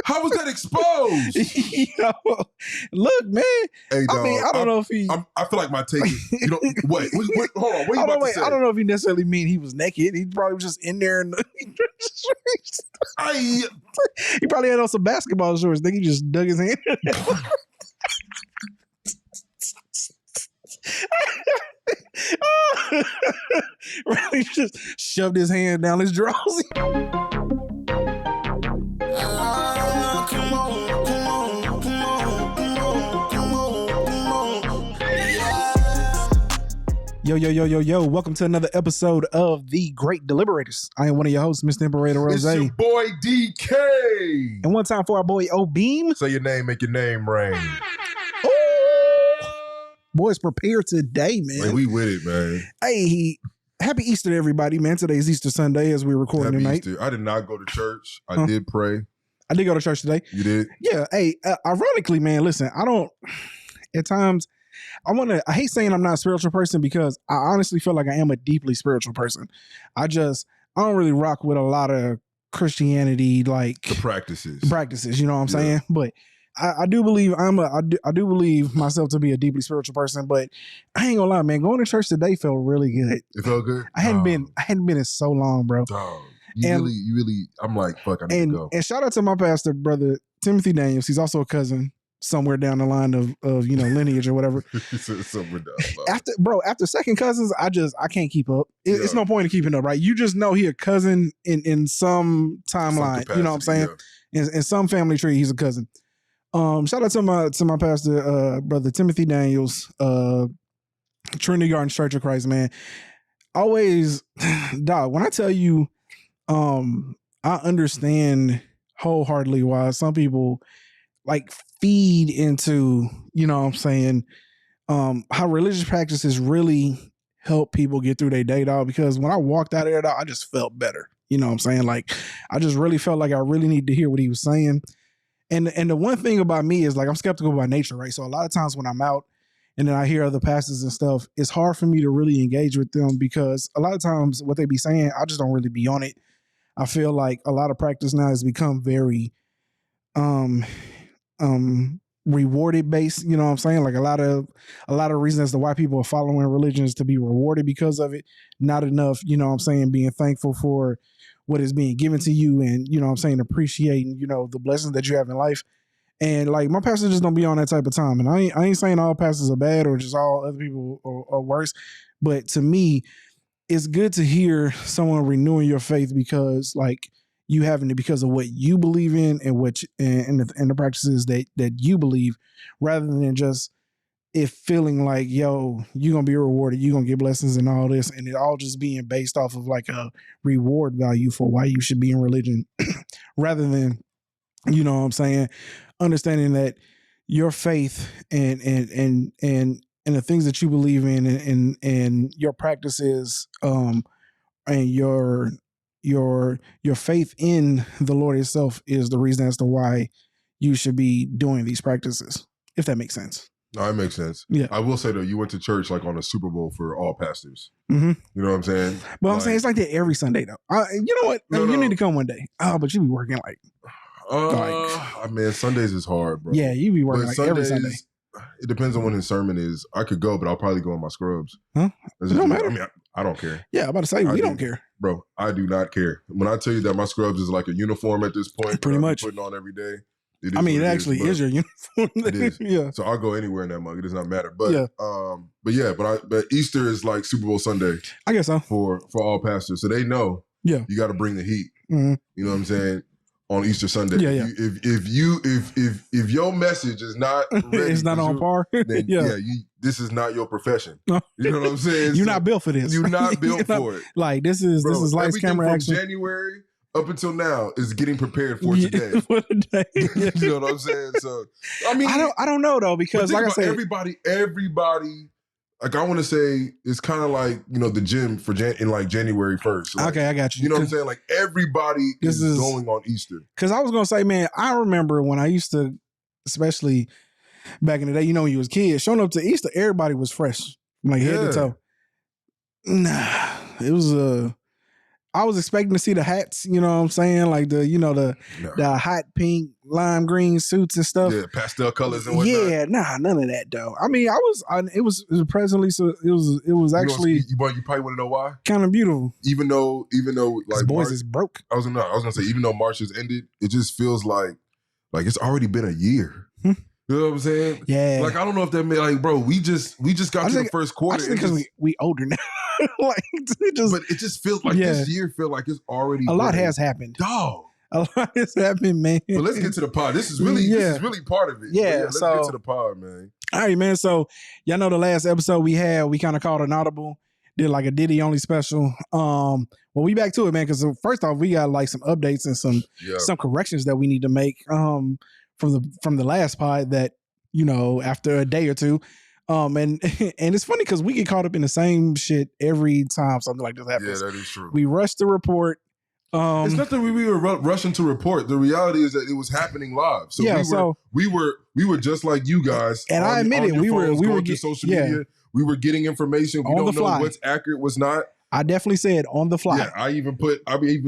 How was that exposed? Look, man. Hey, dog, I don't know if he. I feel like my take is. You know, wait, hold on. What you about to say? I don't know if he necessarily mean he was naked. He probably was just in there and he probably had on some basketball shorts. Think he just dug his hand. Really just shoved his hand down his drawers. Yo. Welcome to another episode of The Great Deliberators. I am one of your hosts, Mr. Imperator Rose. It's your boy DK. And one time for our boy O-Beam. Say your name, make your name rain. Boys, prepare today, man. Like, we with it, man. Hey, happy Easter to everybody, man. Today's Easter Sunday as we're recording happy tonight. Easter. I did not go to church. I did pray. I did go to church today. You did? Yeah. Hey, ironically, man, listen, at times, I hate saying I'm not a spiritual person because I honestly feel like I am a deeply spiritual person. I don't really rock with a lot of Christianity, like the practices, you know what I'm saying? But I do believe I do believe myself to be a deeply spiritual person, but I ain't gonna lie, man, going to church today felt really good. It felt good? I hadn't been in so long, bro. Dog. You really, I'm like, fuck, I need to go. And shout out to my pastor, brother Timothy Daniels. He's also a cousin somewhere down the line of lineage or whatever. Somewhere down. After second cousins, I can't keep up. It's no point in keeping up, right? You just know he a cousin in some timeline. Capacity, you know what I'm saying? Yeah. In some family tree, he's a cousin. Shout out to my pastor, brother Timothy Daniels, Trinity Gardens Church of Christ, man. Always, dog, when I tell you, I understand wholeheartedly why some people like feed into, you know what I'm saying, how religious practices really help people get through their day, dog. Because when I walked out of there, dog, I just felt better. You know what I'm saying? Like, I just really felt like I really needed to hear what he was saying. And the one thing about me is, like, I'm skeptical by nature, right? So a lot of times when I'm out and then I hear other pastors and stuff, it's hard for me to really engage with them because a lot of times what they be saying, I just don't really be on it. I feel like a lot of practice now has become very rewarded based, you know what I'm saying? Like a lot of reasons as to why people are following religion is to be rewarded because of it. Not enough, you know what I'm saying, being thankful for what is being given to you and, you know what I'm saying, appreciating, you know, the blessings that you have in life. And like my pastor just don't be on that type of time. And I ain't saying all pastors are bad or just all other people are worse. But to me, it's good to hear someone renewing your faith because like you having it because of what you believe in and the practices that you believe, rather than just it feeling like, yo, you're going to be rewarded, you're going to get blessings and all this, and it all just being based off of like a reward value for why you should be in religion, rather than, you know what I'm saying, understanding that your faith and the things that you believe in and your practices and your faith in the Lord itself is the reason as to why you should be doing these practices, if that makes sense. No, it makes sense. Yeah. I will say though, you went to church like on a Super Bowl for all pastors. Mm-hmm. You know what I'm saying? But I'm saying it's like that every Sunday though. You know what? You need to come one day. But you be working like. I mean, Sundays is hard, bro. Yeah, you be working like Sundays, every Sunday. It depends on when his sermon is. I could go, but I'll probably go in my scrubs. Huh? It don't matter. I mean, I don't care. Yeah, I'm about to say we don't care, bro. I do not care. When I tell you that my scrubs is like a uniform at this point, pretty much putting on every day. It actually is your uniform. It is. Yeah. So I'll go anywhere in that mug. It does not matter. But but Easter is like Super Bowl Sunday. I guess so. For all pastors, so they know. Yeah. You got to bring the heat. Mm-hmm. You know what I'm saying? On Easter Sunday. Yeah. If your message is not ready, it's not on par. Then this is not your profession. No. You know what I'm saying? You're not built for this. You're not built for it. Like this is lights, camera, action. From January up until now is getting prepared for today. For the day. You know what I'm saying? So I mean, I don't know though, because like I said, everybody. Like I want to say, it's kind of like, you know, the gym in like January 1st. Like, okay, I got you. You know what I'm saying? Like everybody is going on Easter. Because I was gonna say, man, I remember when I used to, especially back in the day, you know, when you was a kid, showing up to Easter, everybody was fresh, like head to toe. Nah, it was I was expecting to see the hats, you know what I'm saying? Like the hot pink, lime green suits and stuff. Yeah, pastel colors and whatnot. Yeah, none of that though. I mean, it was presently, so it was actually you probably want to know why? Kind of beautiful. Even though like boys is broke. I was gonna say, even though March has ended, it just feels like it's already been a year. You know what I'm saying? Yeah. Like I don't know if that meant like, bro, we just got to the first quarter. I because we older now. Like but it just feels like this year feel like it's already a lot has happened. Dog. A lot has happened, man. But let's get to the pod. This is really part of it. Yeah. Let's get to the pod, man. All right, man. So y'all know the last episode we kind of called an audible. Did like a Diddy only special. Well, we back to it, man. Because first off, we got like some updates and some corrections that we need to make from the last pod that, you know, after a day or two. And it's funny because we get caught up in the same shit every time something like this happens. Yeah, that is true. We rush to report. It's not that we were rushing to report. The reality is that it was happening live. So we were just like you guys. And I admit it, we were going to social media. We were getting information. We don't know what's accurate, what's not. I definitely said on the fly. Yeah, I even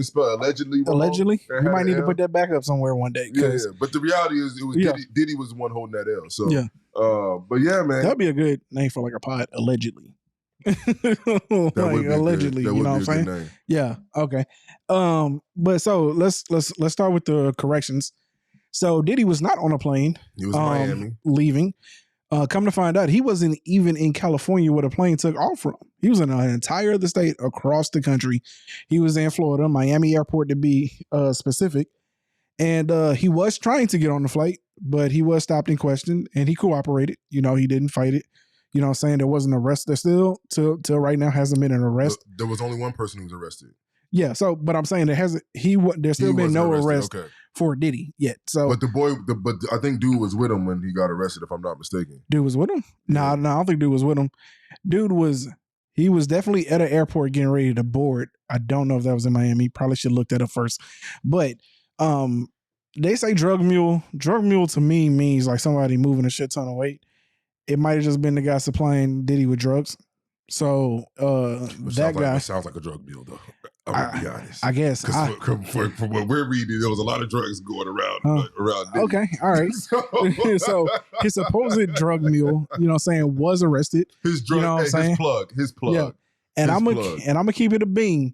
spelled allegedly. Allegedly, we might need to put that back up somewhere one day. Yeah. But the reality is, it was Diddy was the one holding that L. So but yeah, man, that'd be a good name for like a pod. Allegedly, allegedly, you know what I'm saying? Name. Yeah. Okay. But so let's start with the corrections. So Diddy was not on a plane. He was in Miami leaving. Come to find out, he wasn't even in California where the plane took off from. He was in an entire other state across the country. He was in Florida, Miami Airport to be specific. And he was trying to get on the flight, but he was stopped and questioned, and he cooperated. You know, he didn't fight it. You know what I'm saying? There wasn't an arrest. There still, till right now, hasn't been an arrest. There was only one person who was arrested. Yeah, so, but I'm saying there's still been no arrest for Diddy yet. So, but I think dude was with him when he got arrested, if I'm not mistaken. Dude was with him? No, I don't think dude was with him. He was definitely at an airport getting ready to board. I don't know if that was in Miami. Probably should look that up first. But they say drug mule. Drug mule to me means like somebody moving a shit ton of weight. It might have just been the guy supplying Diddy with drugs. So that guy sounds like a drug mule, though. I'm gonna be honest. I guess from what we're reading, there was a lot of drugs going around. Diddy. Okay, all right. So his supposed drug mule, you know what I'm saying, was arrested. His drug, you know what I'm saying? His plug. Yeah. And I'm gonna keep it a bean.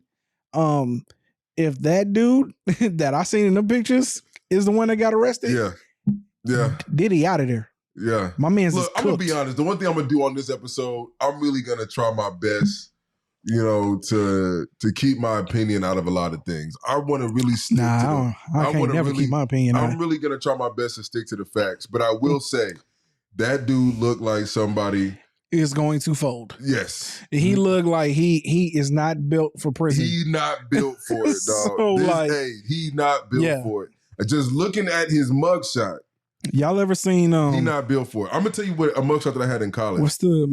If that dude that I seen in the pictures is the one that got arrested, yeah, Diddy out of there. Yeah, my man's. Look, I'm gonna be honest. The one thing I'm gonna do on this episode, I'm really gonna try my best, you know, to keep my opinion out of a lot of things. I want to really stick to I can't never keep my opinion. I'm really gonna try my best to stick to the facts. But I will say, that dude looked like somebody is going to fold. Yes, he looked like he is not built for prison. He not built for it, dog. He not built for it. Just looking at his mugshot. Y'all ever seen he not built for it. I'm gonna tell you what a mugshot that I had in college. What's the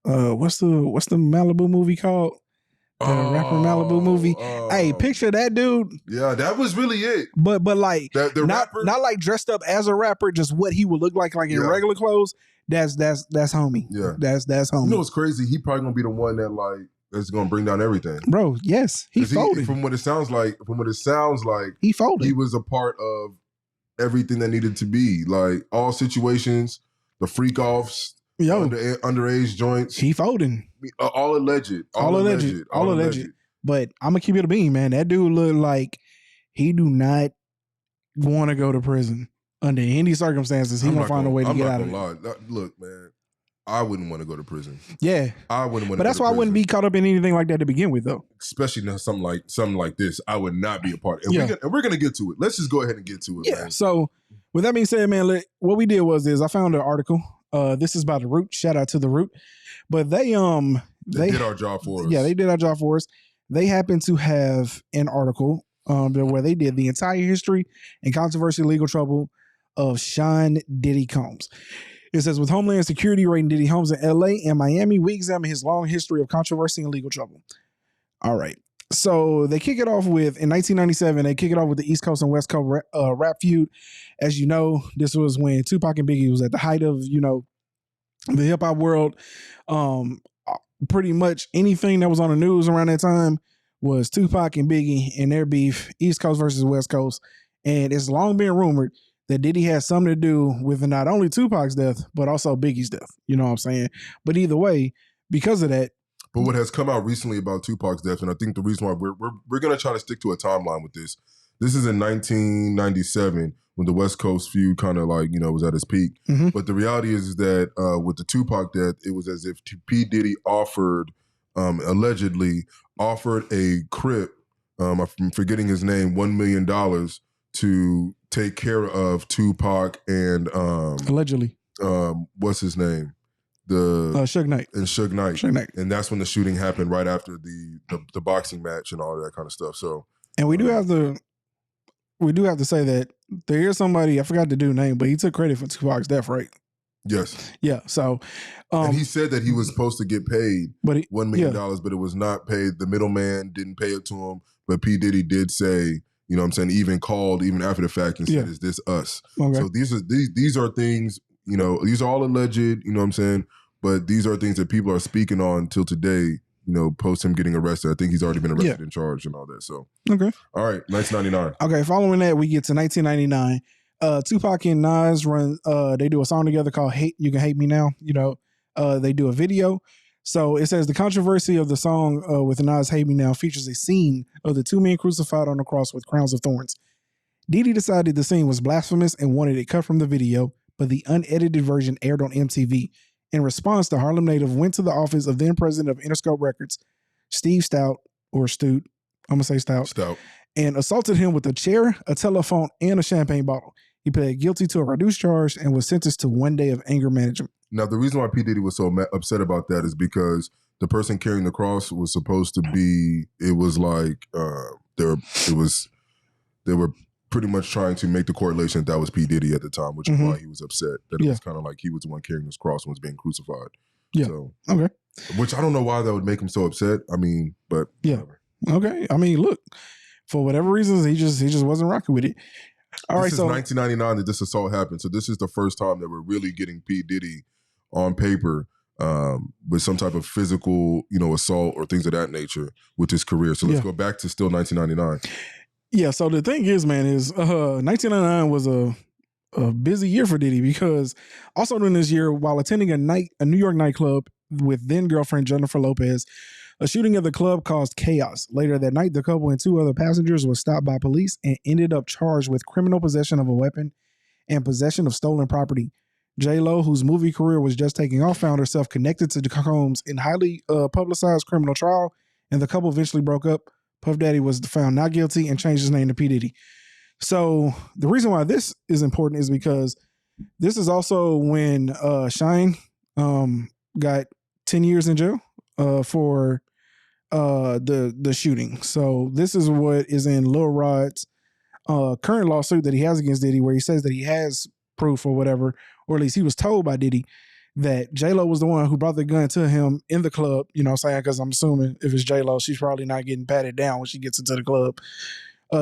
Malibu movie called? The rapper Malibu movie. Hey, picture that dude. Yeah, that was really it. But like the rapper, not like dressed up as a rapper, just what he would look like in regular clothes. That's homie. Yeah. That's homie. You know what's crazy? He probably gonna be the one that's gonna bring down everything. Bro, yes. He folded. From what it sounds like, he folded. He was a part of everything that needed to be. Like all situations, the freak offs, underage joints. He folding. All alleged. All alleged. But I'm gonna keep it a bean, man. That dude look like he do not want to go to prison under any circumstances. He gonna find a way to get out of it. Look, man, I wouldn't want to go to prison. Yeah, I wouldn't want. But that's why I wouldn't be caught up in anything like that to begin with, though. Especially something like this, I would not be a part. And we're gonna get to it. Let's just go ahead and get to it. Yeah. Man. So with that being said, man, what we did was I found an article. This is by The Root. Shout out to The Root. But they did our job for us. Yeah, they did our job for us. They happen to have an article where they did the entire history and controversial legal trouble of Sean Diddy Combs. It says, with Homeland Security raiding Diddy homes in LA and Miami, we examine his long history of controversy and legal trouble. All right. So they kick it off with, in 1997, they kick it off with the East Coast and West Coast rap feud. As you know, this was when Tupac and Biggie was at the height of, you know, the hip hop world. Pretty much anything that was on the news around that time was Tupac and Biggie and their beef, East Coast versus West Coast. And it's long been rumored that Diddy had something to do with not only Tupac's death, but also Biggie's death. You know what I'm saying? But either way, because of that. But what has come out recently about Tupac's death, and I think the reason why we're going to try to stick to a timeline with this. This is in 1997 when the West Coast feud kind of like, was at its peak. Mm-hmm. But the reality is that with the Tupac death, it was as if P. Diddy allegedly offered a Crip, I'm forgetting his name, $1 million to take care of Tupac and allegedly, what's his name? Suge Knight. And Suge Knight. Suge Knight. And that's when the shooting happened right after the boxing match and all that kind of stuff. So, and we do have to say that there is somebody, I forgot the dude's name, but he took credit for Tupac's death, right? Yes. Yeah. So, and he said that he was supposed to get paid $1 million, but it was not paid. The middleman didn't pay it to him. But P. Diddy did say, even called even after the fact and said, "Is this us?" Okay. So these are things, these are all alleged, but these are things that people are speaking on till today, post him getting arrested. I think he's already been arrested and charged and all that. So, okay. All right, 1999. Okay, following that, we get to 1999. Tupac and Nas they do a song together called "Hate You Can Hate Me Now." They do a video. So it says the controversy of the song with Nas "Hate Me Now" features a scene of the two men crucified on the cross with crowns of thorns. Diddy decided the scene was blasphemous and wanted it cut from the video, but the unedited version aired on MTV. In response, the Harlem native went to the office of then president of Interscope Records, Steve Stout, or Stute, I'm going to say Stout, and assaulted him with a chair, a telephone, and a champagne bottle. He pled guilty to a reduced charge and was sentenced to 1 day of anger management. Now, the reason why P. Diddy was so upset about that is because the person carrying the cross was supposed to be, it was like, they were pretty much trying to make the correlation that was P. Diddy at the time, which is why he was upset. That it was kind of like he was the one carrying this cross and was being crucified. Yeah. So, okay. Which I don't know why that would make him so upset. I mean, but whatever. Okay. I mean, look, for whatever reasons, he just wasn't rocking with it. This is 1999 that this assault happened. So this is the first time that we're really getting P. Diddy on paper with some type of physical, assault or things of that nature with his career. So let's go back to still 1999. Yeah, so the thing is, man, 1999 was a busy year for Diddy because also during this year, while attending a New York nightclub with then-girlfriend Jennifer Lopez, a shooting at the club caused chaos. Later that night, the couple and two other passengers were stopped by police and ended up charged with criminal possession of a weapon and possession of stolen property. J-Lo, whose movie career was just taking off, found herself connected to the Combs in highly publicized criminal trial, and the couple eventually broke up. Puff Daddy was found not guilty and changed his name to P. Diddy. So the reason why this is important is because this is also when Shine got 10 years in jail for the shooting. So this is what is in Lil Rod's current lawsuit that he has against Diddy, where he says that he has proof or whatever, or at least he was told by Diddy that J-Lo was the one who brought the gun to him in the club, you know what I'm saying? Because I'm assuming if it's J-Lo, she's probably not getting patted down when she gets into the club.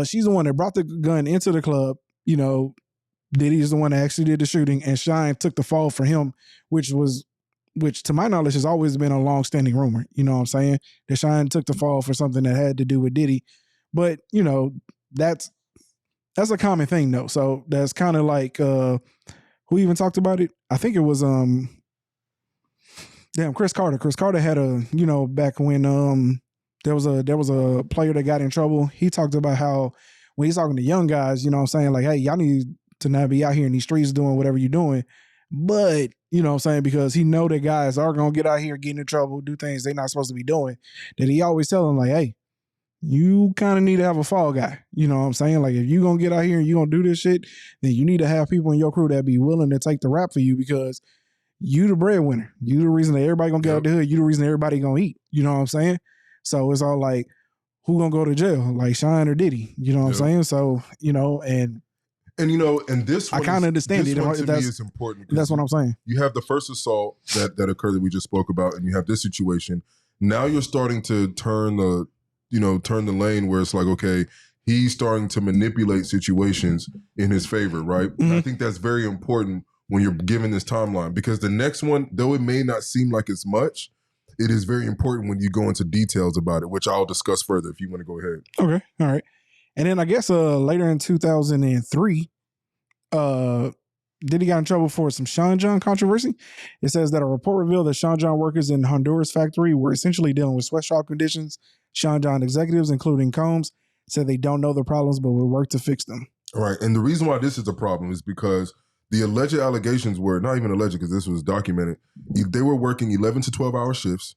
She's the one that brought the gun into the club. Diddy is the one that actually did the shooting, and Shine took the fall for him, which to my knowledge has always been a long-standing rumor. You know what I'm saying? That Shine took the fall for something that had to do with Diddy. But, that's a common thing though. So that's kind of like who even talked about it? I think it was Chris Carter. Chris Carter had back when there was a player that got in trouble. He talked about how when he's talking to young guys, you know what I'm saying, like, hey, y'all need to not be out here in these streets doing whatever you're doing. But, you know what I'm saying, because he know that guys are gonna get out here, get in trouble, do things they're not supposed to be doing, that he always tell them like, hey, you kind of need to have a fall guy. You know what I'm saying? Like, if you gonna get out here and you gonna do this shit, then you need to have people in your crew that be willing to take the rap for you, because you the breadwinner. You the reason that everybody gonna get out the hood. You the reason everybody gonna eat. You know what I'm saying? So it's all like, who gonna go to jail? Like Shine or Diddy? You know what I'm saying? So, and this one I kind of understand it. This one to me is important. That's what I'm saying. You have the first assault that occurred that we just spoke about, and you have this situation. Now you're starting to turn the lane where it's like, okay, he's starting to manipulate situations in his favor, right? Mm-hmm. I think that's very important when you're given this timeline, because the next one, though it may not seem like it's much, it is very important when you go into details about it, which I'll discuss further if you want to go ahead. Okay, all right. And then I guess later in 2003, Diddy got in trouble for some Sean John controversy. It says that a report revealed that Sean John workers in Honduras factory were essentially dealing with sweatshop conditions. Sean John executives, including Combs, said they don't know the problems but will work to fix them. All right. And the reason why this is a problem is because the alleged allegations were not even alleged because this was documented. They were working 11 to 12-hour shifts,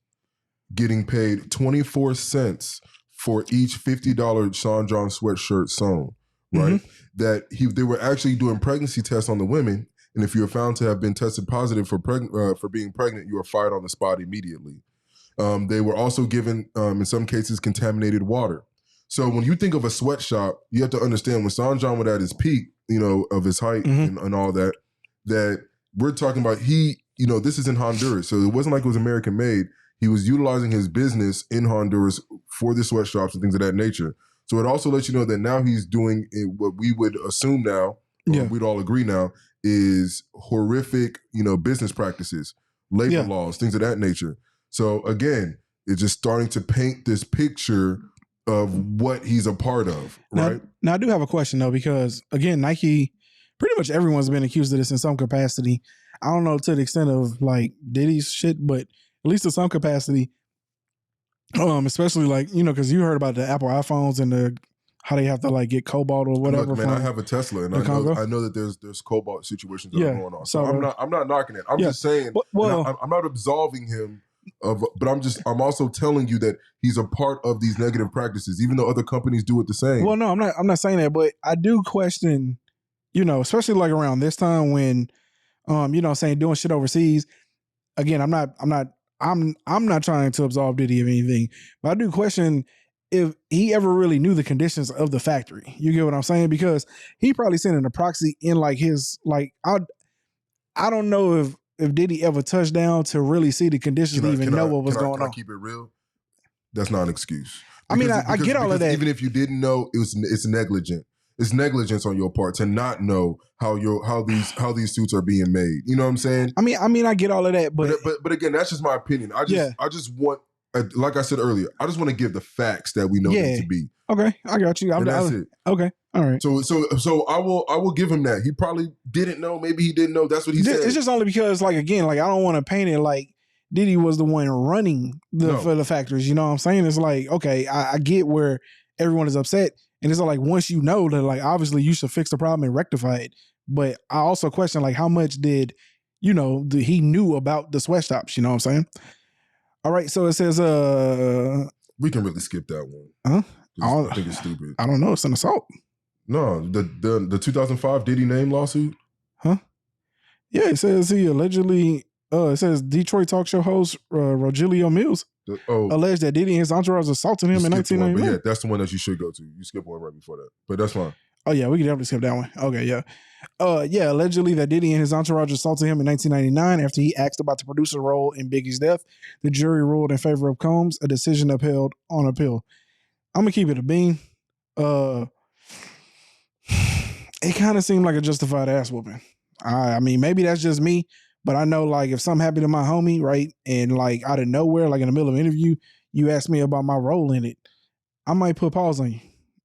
getting paid 24 cents for each $50 Sean John sweatshirt sewn, right? Mm-hmm. They were actually doing pregnancy tests on the women, and if you were found to have been tested positive for being pregnant, you were fired on the spot immediately. They were also given, in some cases, contaminated water. So when you think of a sweatshop, you have to understand when Sean John was at his peak, of his height and all that, that we're talking about this is in Honduras. So it wasn't like it was American made. He was utilizing his business in Honduras for the sweatshops and things of that nature. So it also lets you know that now he's doing what we would assume now, or we'd all agree now, is horrific, business practices, labor laws, things of that nature. So again, it's just starting to paint this picture of what he's a part of, right? Now I do have a question though, because again, Nike, pretty much everyone's been accused of this in some capacity. I don't know to the extent of like Diddy's shit, but at least to some capacity, especially like, because you heard about the Apple iPhones and how they have to like get cobalt or whatever. Look, man, I have a Tesla and I know that there's cobalt situations that are going on. So I'm not knocking it. I'm just saying, I'm not absolving him but I'm also telling you that he's a part of these negative practices, even though other companies do it the same. Well, no, I'm not saying that, but I do question, especially like around this time when, saying doing shit overseas. Again, I'm not trying to absolve Diddy of anything, but I do question if he ever really knew the conditions of the factory. You get what I'm saying? Because he probably sent in a proxy in like his, like, I don't know if Diddy ever touched down to really see the conditions to even know what was going on. Can I keep it real? That's not an excuse. I get all of that. Even if you didn't know, it's negligent. It's negligence on your part to not know how these suits are being made. You know what I'm saying? I get all of that, but again, that's just my opinion. I just want, like I said earlier, I just want to give the facts that we know them to be. Okay, I got you. That's it. Okay, all right. So I will give him that. He probably didn't know. Maybe he didn't know. That's what he said. It's just only because, like, again, like I don't want to paint it like Diddy was the one running for the factories. You know what I'm saying? It's like, okay, I get where everyone is upset, and it's like once you know that, like, obviously you should fix the problem and rectify it. But I also question like how much did he knew about the sweatshops? You know what I'm saying? All right, so it says we can really skip that one. Huh? I think it's stupid. I don't know. It's an assault. No, the 2005 Diddy name lawsuit. Huh? Yeah, it says he allegedly. It says Detroit talk show host Rogelio Mills alleged that Diddy and his entourage assaulted him in 1999. Yeah, that's the one that you should go to. You skip one right before that, but that's fine. Oh yeah, we can definitely skip that one. Okay, yeah. Allegedly that Diddy and his entourage assaulted him in 1999 after he asked about the producer's role in Biggie's death. The jury ruled in favor of Combs, a decision upheld on appeal. I'm gonna keep it a bean. It kind of seemed like a justified ass whooping. I mean, maybe that's just me, but I know like if something happened to my homie, right, and like out of nowhere, like in the middle of an interview, you ask me about my role in it, I might put pause on you.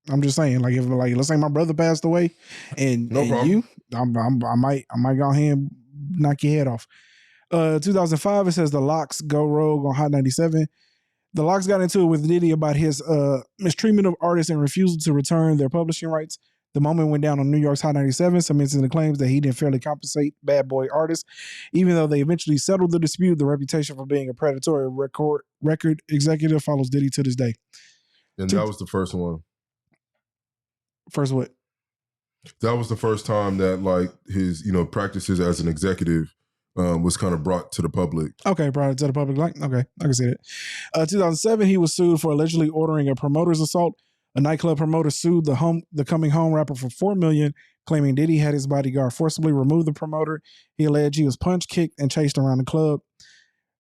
I'm just saying, like if like let's say my brother passed away, and you, I might go ahead and knock your head off. 2005, it says the Locks go rogue on Hot 97. The Locks got into it with Diddy about his mistreatment of artists and refusal to return their publishing rights. The moment went down on New York's Hot 97, cementing the claims that he didn't fairly compensate Bad Boy artists. Even though they eventually settled the dispute, the reputation for being a predatory record executive follows Diddy to this day. And that was the first one. First what? That was the first time that like his, practices as an executive was kind of brought to the public. Okay, brought it to the public. Like, okay, I can see that. 2007, he was sued for allegedly ordering a promoter's assault. A nightclub promoter sued the coming home rapper for $4 million, claiming Diddy had his bodyguard forcibly remove the promoter. He alleged he was punched, kicked, and chased around the club.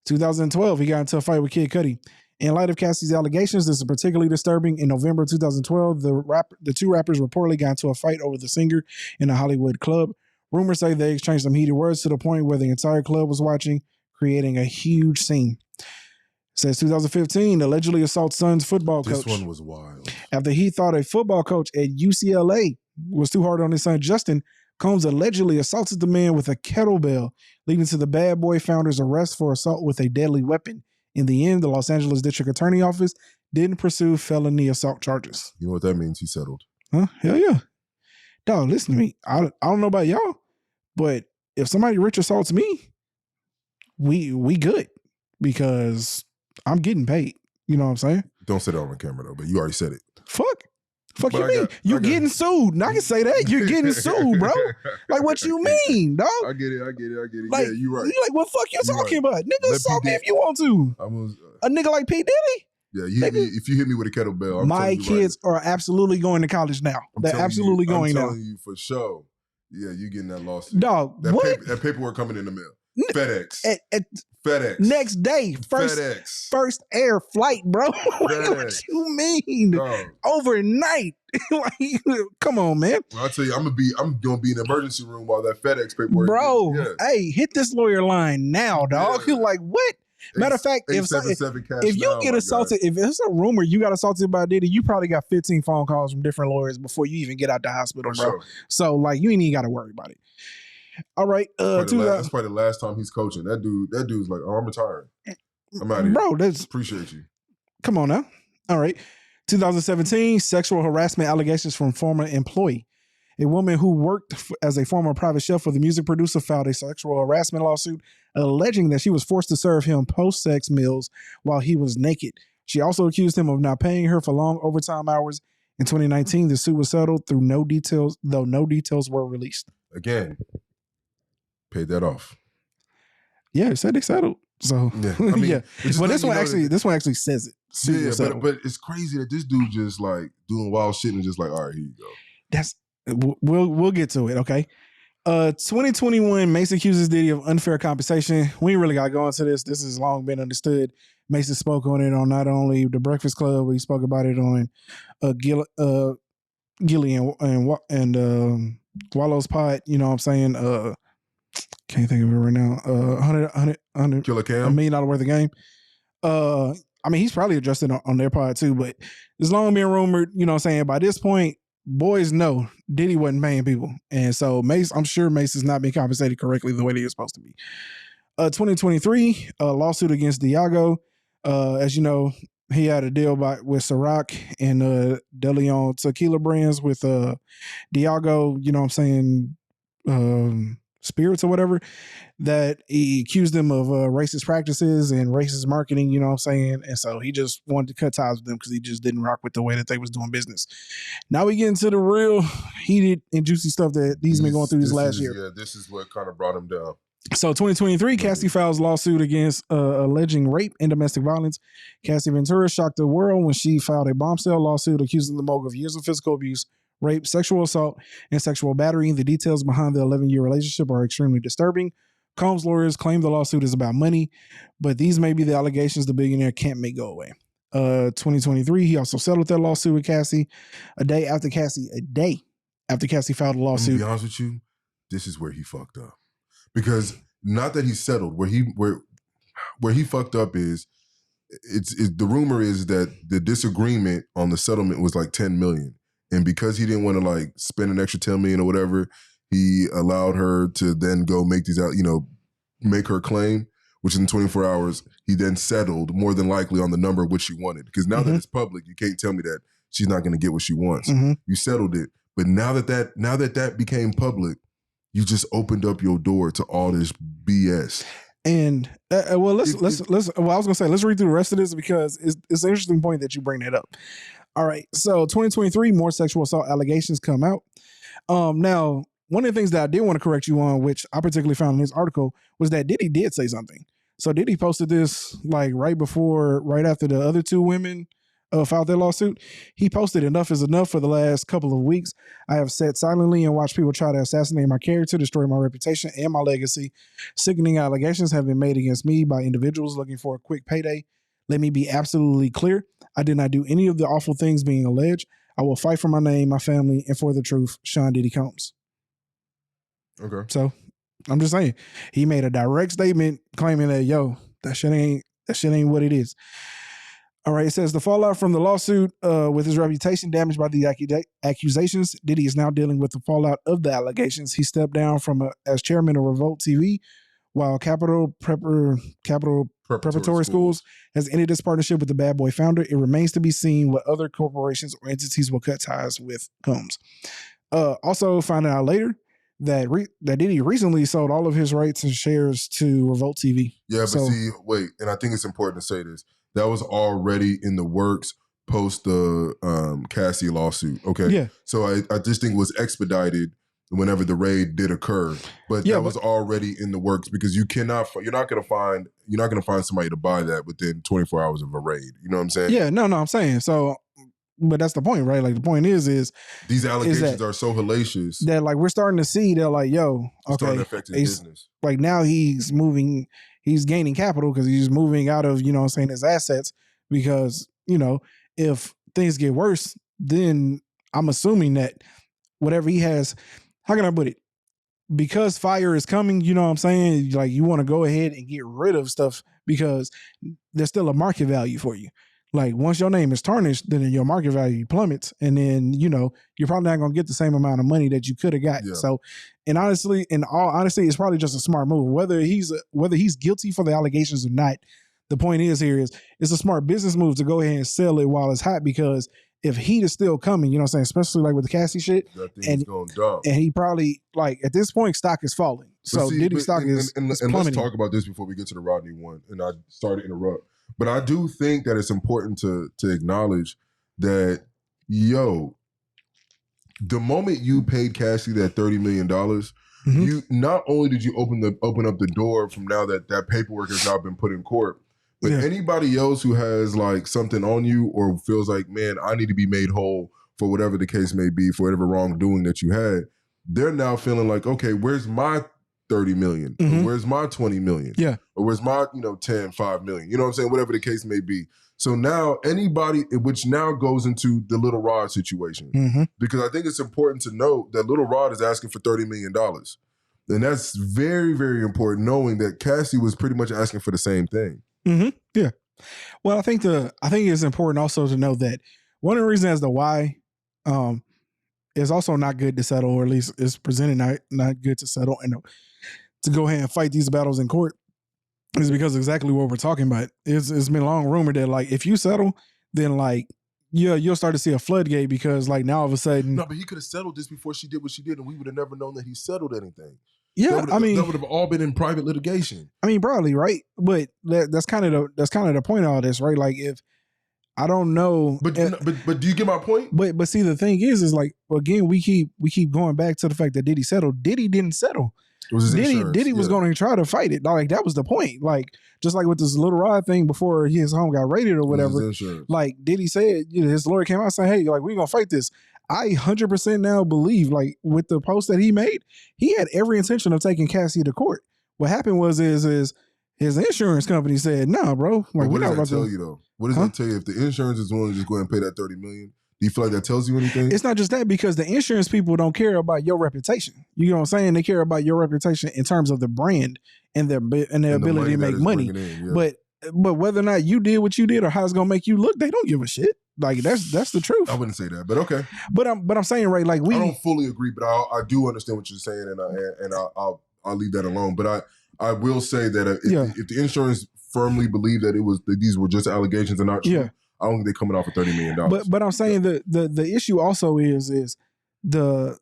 2012, he got into a fight with Kid Cudi. In light of Cassie's allegations, this is particularly disturbing. In November 2012, the two rappers reportedly got into a fight over the singer in a Hollywood club. Rumors say they exchanged some heated words to the point where the entire club was watching, creating a huge scene. Says 2015, allegedly assaults son's football coach. This one was wild. After he thought a football coach at UCLA was too hard on his son, Justin, Combs allegedly assaulted the man with a kettlebell, leading to the Bad Boy founder's arrest for assault with a deadly weapon. In the end, the Los Angeles District Attorney Office didn't pursue felony assault charges. You know what that means? He settled. Huh? Hell yeah. Dog, listen to me. I don't know about y'all, but if somebody rich assaults me, we good because I'm getting paid. You know what I'm saying? Don't say that on the camera though, but you already said it. Fuck you mean? You getting sued. And I can say that. You're getting sued, bro. Like, what you mean, dog? I get it. Like, yeah, you're right. You like, what fuck you talking about? Nigga, assault me if you want to. A nigga like P. Diddy? Yeah, if you hit me with a kettlebell, my kids are absolutely going to college now. They're absolutely going now. I'm telling you for sure. Yeah, you getting that lawsuit. Dog, that paperwork coming in the mail. FedEx. FedEx. Next day, first air flight, bro. What you mean? Dog. Overnight. Like, come on, man. Well, I'll tell you, I'm gonna be in the emergency room while that FedEx paperwork. Bro, hey, hit this lawyer line now, dog. Yeah. Like, what? Matter of fact, if you get assaulted, if it's a rumor you got assaulted by Diddy, you probably got 15 phone calls from different lawyers before you even get out the hospital, bro. Sure. So, like, you ain't even got to worry about it. All right, that's probably the last time he's coaching. That dude's like, oh, I'm retired. I'm out of here. Bro, appreciate you. Come on now. All right. 2017, sexual harassment allegations from former employee. A woman who worked as a former private chef for the music producer filed a sexual harassment lawsuit alleging that she was forced to serve him post-sex meals while he was naked. She also accused him of not paying her for long overtime hours. In 2019, the suit was settled though no details were released. Again, paid that off. Yeah, it said they settled. So yeah, I mean, yeah. But this one actually says it. Yeah, but it's crazy that this dude just like doing wild shit and just like, all right, here you go. We'll get to it, okay? 2021, Mace accuses Diddy of unfair compensation. We ain't really got to go into this. This has long been understood. Mace spoke on it on not only The Breakfast Club, but he spoke about it on Gilly and Wallow's pod. You know what I'm saying? Can't think of it right now. $100 Killer Cam? $1 million worth of game. I mean, he's probably adjusted on their pod too, but it's long been rumored, you know what I'm saying? By this point, boys know Diddy wasn't paying people. And so Mace, I'm sure Mace has not been compensated correctly the way that he was supposed to be. 2023, a lawsuit against Diago. As you know, he had a deal with Ciroc and De Leon tequila brands with Diago, you know what I'm saying, spirits or whatever, that he accused them of racist practices and racist marketing, you know what I'm saying? And so he just wanted to cut ties with them because he just didn't rock with the way that they was doing business. Now we get into the real heated and juicy stuff that he's been going through this last year. Yeah, this is what kind of brought him down. So 2023, Cassie files lawsuit against alleging rape and domestic violence. Cassie Ventura shocked the world when she filed a bombshell lawsuit accusing the Moog of years of physical abuse, rape, sexual assault, and sexual battery. The details behind the 11-year relationship are extremely disturbing. Combs' lawyers claim the lawsuit is about money, but these may be the allegations the billionaire can't make go away. 2023, he also settled that lawsuit with Cassie a day after Cassie filed a lawsuit. I'm gonna be honest with you, this is where he fucked up. Because not that he settled, where he fucked up is, the rumor is that the disagreement on the settlement was like $10 million. And because he didn't want to like spend an extra $10 million or whatever, he allowed her to then go make these out, make her claim, which in 24 hours, he then settled more than likely on the number which she wanted. Because now that it's public, you can't tell me that she's not going to get what she wants. You settled it. But now that became public, you just opened up your door to all this BS. And I was gonna say, let's read through the rest of this because it's an interesting point that you bring that up. All right, so 2023, more sexual assault allegations come out. Now, one of the things that I did want to correct you on, which I particularly found in this article, was that Diddy did say something. So Diddy posted this like right after the other two women filed their lawsuit. He posted, "Enough is enough. For the last couple of weeks, I have sat silently and watched people try to assassinate my character, destroy my reputation and my legacy. Sickening allegations have been made against me by individuals looking for a quick payday. Let me be absolutely clear. I did not do any of the awful things being alleged. I will fight for my name, my family, and for the truth. Sean Diddy Combs." Okay. So I'm just saying, he made a direct statement claiming that, that shit ain't That shit ain't what it is. All right, it says the fallout from the lawsuit with his reputation damaged by the accusations. Diddy is now dealing with the fallout of the allegations. He stepped down from as chairman of Revolt TV, while Capital Preparatory Schools has ended its partnership with the Bad Boy founder. It remains to be seen what other corporations or entities will cut ties with Combs. Also, finding out later that Diddy recently sold all of his rights and shares to Revolt TV. Yeah, but see, wait, and I think it's important to say this. That was already in the works post the Cassie lawsuit. Okay. Yeah. So I just think it was expedited whenever the raid did occur, but that was already in the works because you're not going to find somebody to buy that within 24 hours of a raid. You know what I'm saying? Yeah. No, I'm saying so. But that's the point, right? Like the point is these allegations are so hellacious that like we're starting to see they're like, yo, okay, starting to affect his business. Like now he's gaining capital because he's moving out of, his assets because, if things get worse, then I'm assuming that whatever he has, how can I put it? Because fire is coming, you know what I'm saying? Like you want to go ahead and get rid of stuff because there's still a market value for you. Like once your name is tarnished, then your market value plummets, and then you're probably not gonna get the same amount of money that you could have got. Yeah. So, in all honesty, it's probably just a smart move. Whether he's guilty for the allegations or not, the point is it's a smart business move to go ahead and sell it while it's hot because if heat is still coming, you know what I'm saying, especially like with the Cassie shit, and he probably like at this point stock is falling. So Diddy stock is plummeting. Let's talk about this before we get to the Rodney one. And I started to interrupt. But I do think that it's important to acknowledge that, the moment you paid Cassie that $30 million, you not only did you open up the door from now that paperwork has now been put in court, but anybody else who has like something on you or feels like, man, I need to be made whole for whatever the case may be, for whatever wrongdoing that you had, they're now feeling like, okay, where's my 30 million? Or where's my 20 million? Yeah. Or where's my, 5 million? You know what I'm saying? Whatever the case may be. So now anybody, which now goes into the Little Rod situation, because I think it's important to note that Little Rod is asking for $30 million. And that's very, very important, knowing that Cassie was pretty much asking for the same thing. Yeah. Well, I think it's important also to know that one of the reasons as to why is also not good to settle, or at least is presented not good to settle and to go ahead and fight these battles in court is because exactly what we're talking about. It's been long rumored that like if you settle, then like you'll start to see a floodgate because like now all of a sudden. No, but he could have settled this before she did what she did, and we would have never known that he settled anything. Yeah, that would have all been in private litigation. I mean, broadly, right? But that's kind of the point of all this, right? Like if I don't know, but do you get my point? But see, the thing is like again, we keep going back to the fact that Diddy settled. Diddy didn't settle. Diddy was going to try to fight it. Like that was the point. Like just like with this Little Rod thing before his home got raided or whatever. Like Diddy said, his lawyer came out saying, "Hey, like we're gonna fight this." I 100% now believe, like with the post that he made, he had every intention of taking Cassie to court. What happened was his insurance company said, "Nah, bro." Like, what does that tell you though? What does that tell you? If the insurance is willing to just go ahead and pay that $30 million, do you feel like that tells you anything? It's not just that, because the insurance people don't care about your reputation. You know what I'm saying? They care about your reputation in terms of the brand and their ability to make money. But whether or not you did what you did or how it's gonna make you look, they don't give a shit. Like that's the truth. I wouldn't say that, but okay. But I'm saying, right, like I don't fully agree, but I do understand what you're saying, and I'll leave that alone. But I will say that if the insurance firmly believe that these were just allegations and not true, I don't think they're coming off of $30 million. But I'm saying the issue also is the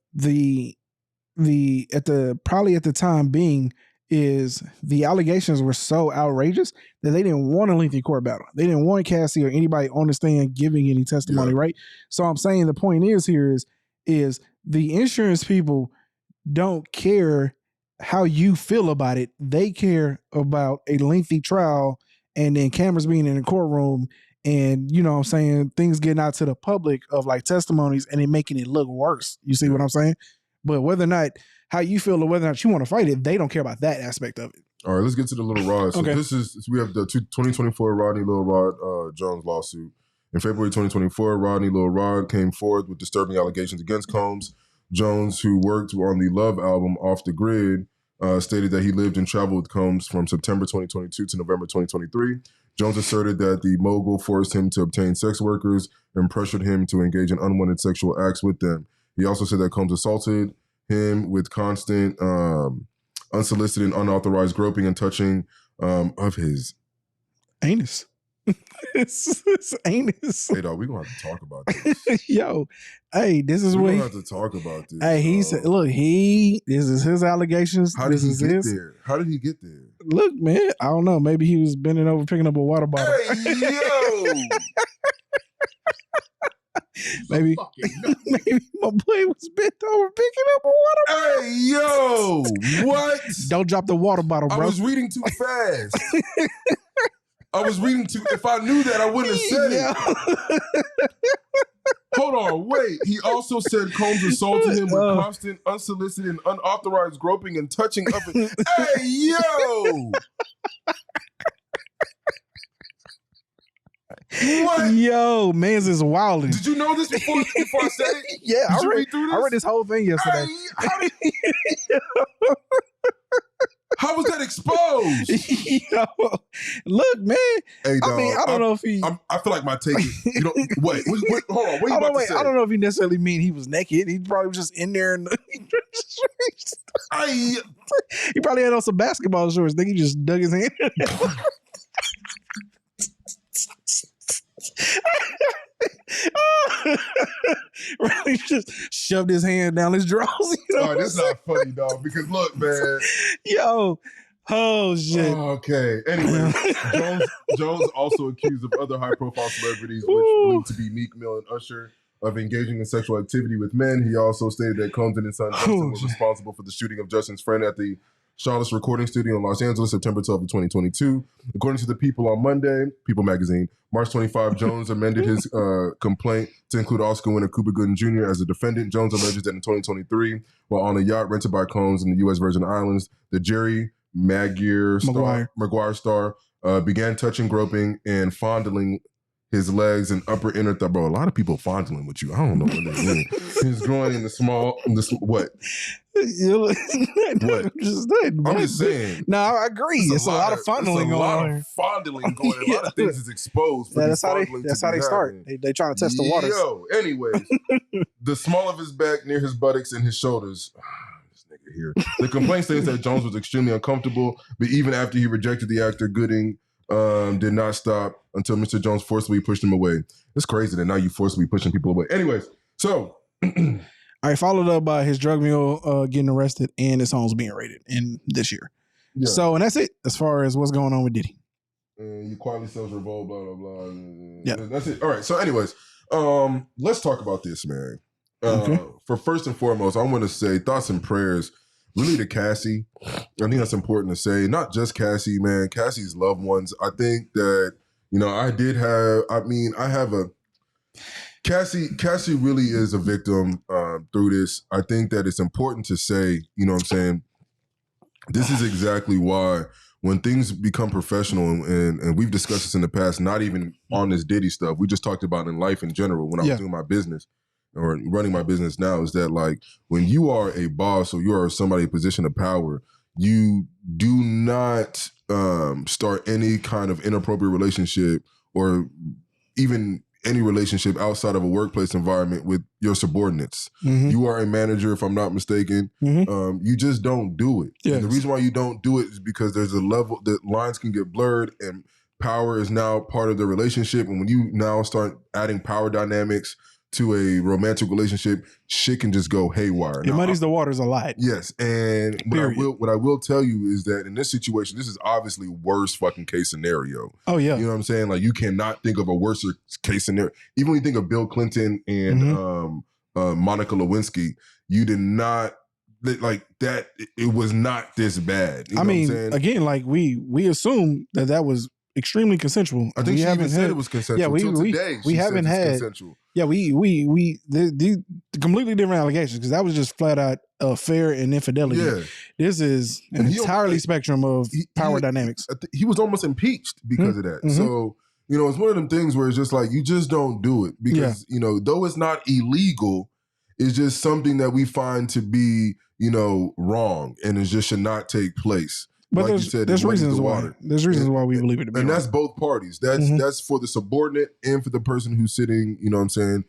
probably at the time being is the allegations were so outrageous that they didn't want a lengthy court battle. They didn't want Cassie or anybody on the stand giving any testimony, right? So I'm saying the point is the insurance people don't care how you feel about it. They care about a lengthy trial and then cameras being in the courtroom and, you know what I'm saying, things getting out to the public of like testimonies and it making it look worse. You see what I'm saying? But whether or not how you feel or whether or not you want to fight it, they don't care about that aspect of it. All right, let's get to the Little Rod. So we have the 2024 Rodney Little Rod Jones lawsuit. In February 2024, Rodney Little Rod came forth with disturbing allegations against Combs. Jones, who worked on the Love album Off the Grid, stated that he lived and traveled with Combs from September 2022 to November 2023. Jones asserted that the mogul forced him to obtain sex workers and pressured him to engage in unwanted sexual acts with them. He also said that Combs assaulted him with constant, unsolicited and unauthorized groping and touching of his anus. It's anus. Hey, dog, we're going to have to talk about this. Yo, hey, this is what we have to talk about this. Hey, he said, look, this is his allegations. How did he get there? How did he get there? Look, man, I don't know. Maybe he was bending over picking up a water bottle. Hey, yo! maybe my boy was bent over picking up a water bottle. Hey, yo! What? Don't drop the water bottle, bro. I was reading too fast. If I knew that, I wouldn't have said it. Hold on, wait. He also said Combs assaulted him with constant, unsolicited, and unauthorized groping and touching of it. Hey, yo! What? Yo, man's is wilding. Did you know this before I said it? Yeah, I read this whole thing yesterday. How was that exposed? Yo, look, man. Hey, dog, I don't know if he. I feel like my take is. You know, wait, hold on. What you about to say? I don't know if he necessarily mean he was naked. He probably was just in there and he probably had on some basketball shorts. Then he just dug his hand. Really just shoved his hand down his drawers. You know this is not funny, dog. Because look, man. Yo, oh shit. Okay. Anyway, Jones also accused of other high-profile celebrities, which believed to be Meek Mill and Usher, of engaging in sexual activity with men. He also stated that Combs and his son Justin were responsible for the shooting of Justin's friend at the Charlotte's recording studio in Los Angeles, September 12th, 2022. According to the People on Monday, People magazine, March 25, Jones amended his complaint to include Oscar winner Cuba Gooding Jr. as a defendant. Jones alleges that in 2023, while on a yacht rented by Combs in the U.S. Virgin Islands, the Jerry Maguire star began touching, groping, and fondling his legs and upper inner thigh. Bro, a lot of people fondling with you. I don't know what they mean. His groin in what? What? I'm just saying. No, I agree. It's a lot of fondling going on. A lot of things is exposed. That's how they start. They trying to test the waters. Yo, anyways, the small of his back near his buttocks and his shoulders. This nigga here. The complaint states that Jones was extremely uncomfortable, but even after he rejected the actor, Gooding did not stop until Mr. Jones forcibly pushed him away. It's crazy that now you forcibly pushing people away. Anyways, so all right, followed up by his drug mule getting arrested and his homes being raided in this year. Yeah. So, and that's it as far as what's going on with Diddy. And you quietly sells revolt, blah, blah, blah. Yeah. That's it. All right. So anyways, let's talk about this, man. Okay. For first and foremost, I want to say thoughts and prayers really to Cassie. I think that's important to say. Not just Cassie, man. Cassie's loved ones. I think that, Cassie really is a victim through this. I think that it's important to say, you know what I'm saying? This is exactly why when things become professional, and we've discussed this in the past, not even on this Diddy stuff, we just talked about in life in general when I was doing my business or running my business now, is that like when you are a boss or you are somebody in a position of power, you do not start any kind of inappropriate relationship or even any relationship outside of a workplace environment with your subordinates. Mm-hmm. You are a manager, if I'm not mistaken. Mm-hmm. You just don't do it. Yes. And the reason why you don't do it is because there's a level that lines can get blurred and power is now part of the relationship. And when you now start adding power dynamics to a romantic relationship, shit can just go haywire. It muddies the waters a lot. Yes. And what I will tell you is that in this situation, this is obviously worst fucking case scenario. Oh, yeah. You know what I'm saying? Like, you cannot think of a worse case scenario. Even when you think of Bill Clinton and Monica Lewinsky, you did not, like, that, it was not this bad. You know what I'm saying? Again, like, we assume that was extremely consensual. I think she even said it was consensual. Yeah, we haven't had consensual. Yeah, the completely different allegations, because that was just flat out affair and infidelity. Yeah. This is an entirely spectrum of power dynamics. He was almost impeached because of that. Mm-hmm. So, you know, it's one of them things where it's just like, you just don't do it because, you know, though it's not illegal, it's just something that we find to be, you know, wrong, and it just should not take place. But like you said, there's reasons why. There's reasons why we believe it to be. And that's both parties. That's for the subordinate and for the person who's sitting, you know what I'm saying,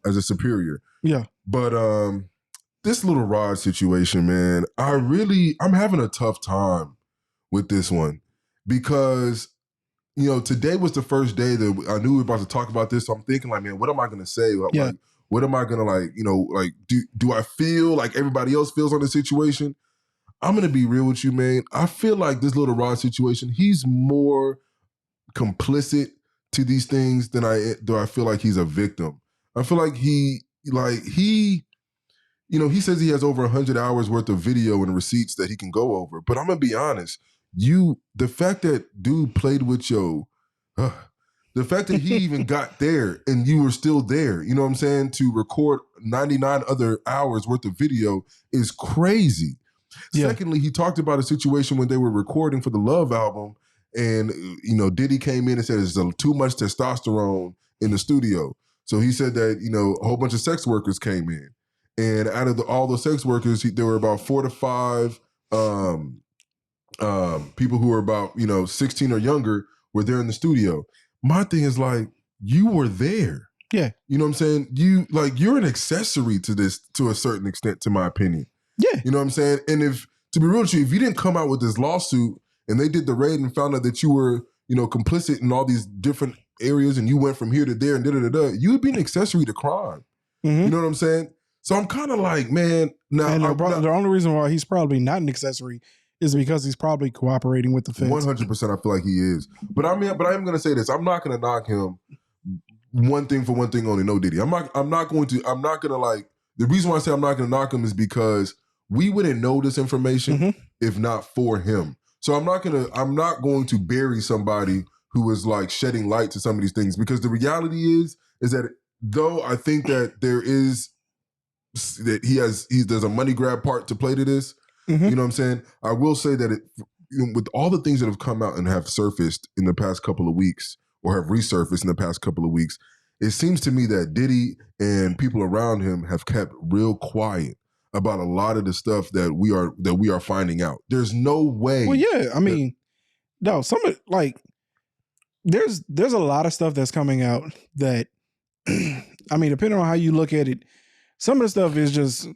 as a superior. Yeah. But this little Rod situation, man, I'm having a tough time with this one because, you know, today was the first day that I knew we were about to talk about this. So I'm thinking like, man, what am I going to say? Like, what am I going to like, you know, like, do I feel like everybody else feels on the situation? I'm going to be real with you, man. I feel like this little Rod situation, he's more complicit to these things than I feel like he's a victim. I feel like he, you know, he says he has over 100 hours worth of video and receipts that he can go over. But I'm going to be honest, the fact that dude played with the fact that he even got there and you were still there, you know what I'm saying, to record 99 other hours worth of video is crazy. Yeah. Secondly, he talked about a situation when they were recording for the Love album and, you know, Diddy came in and said there's too much testosterone in the studio. So he said that, you know, a whole bunch of sex workers came in. And out of all the sex workers, there were about 4 to 5 people who were about, you know, 16 or younger were there in the studio. My thing is like, you were there. Yeah. You know what I'm saying? You're an accessory to this to a certain extent, to my opinion. Yeah. You know what I'm saying? And to be real with you, if you didn't come out with this lawsuit and they did the raid and found out that you were, you know, complicit in all these different areas and you went from here to there and you would be an accessory to crime. Mm-hmm. You know what I'm saying? So I'm kind of like, man, the only reason why he's probably not an accessory is because he's probably cooperating with the feds. 100% I feel like he is. But I am going to say this. I'm not going to knock him one thing for one thing only. No, Diddy. I'm not going to like, the reason why I say I'm not going to knock him is because we wouldn't know this information if not for him. So I'm not going to bury somebody who is like shedding light to some of these things, because the reality is that though I think that there's a money grab part to play to this. You know what I'm saying? I will say that with all the things that have come out and have surfaced in the past couple of weeks or have resurfaced in the past couple of weeks, it seems to me that Diddy and people around him have kept real quiet about a lot of the stuff that we are finding out. There's no way. Well, yeah, I mean, no, some of like there's a lot of stuff that's coming out that I mean, depending on how you look at it, some of the stuff is just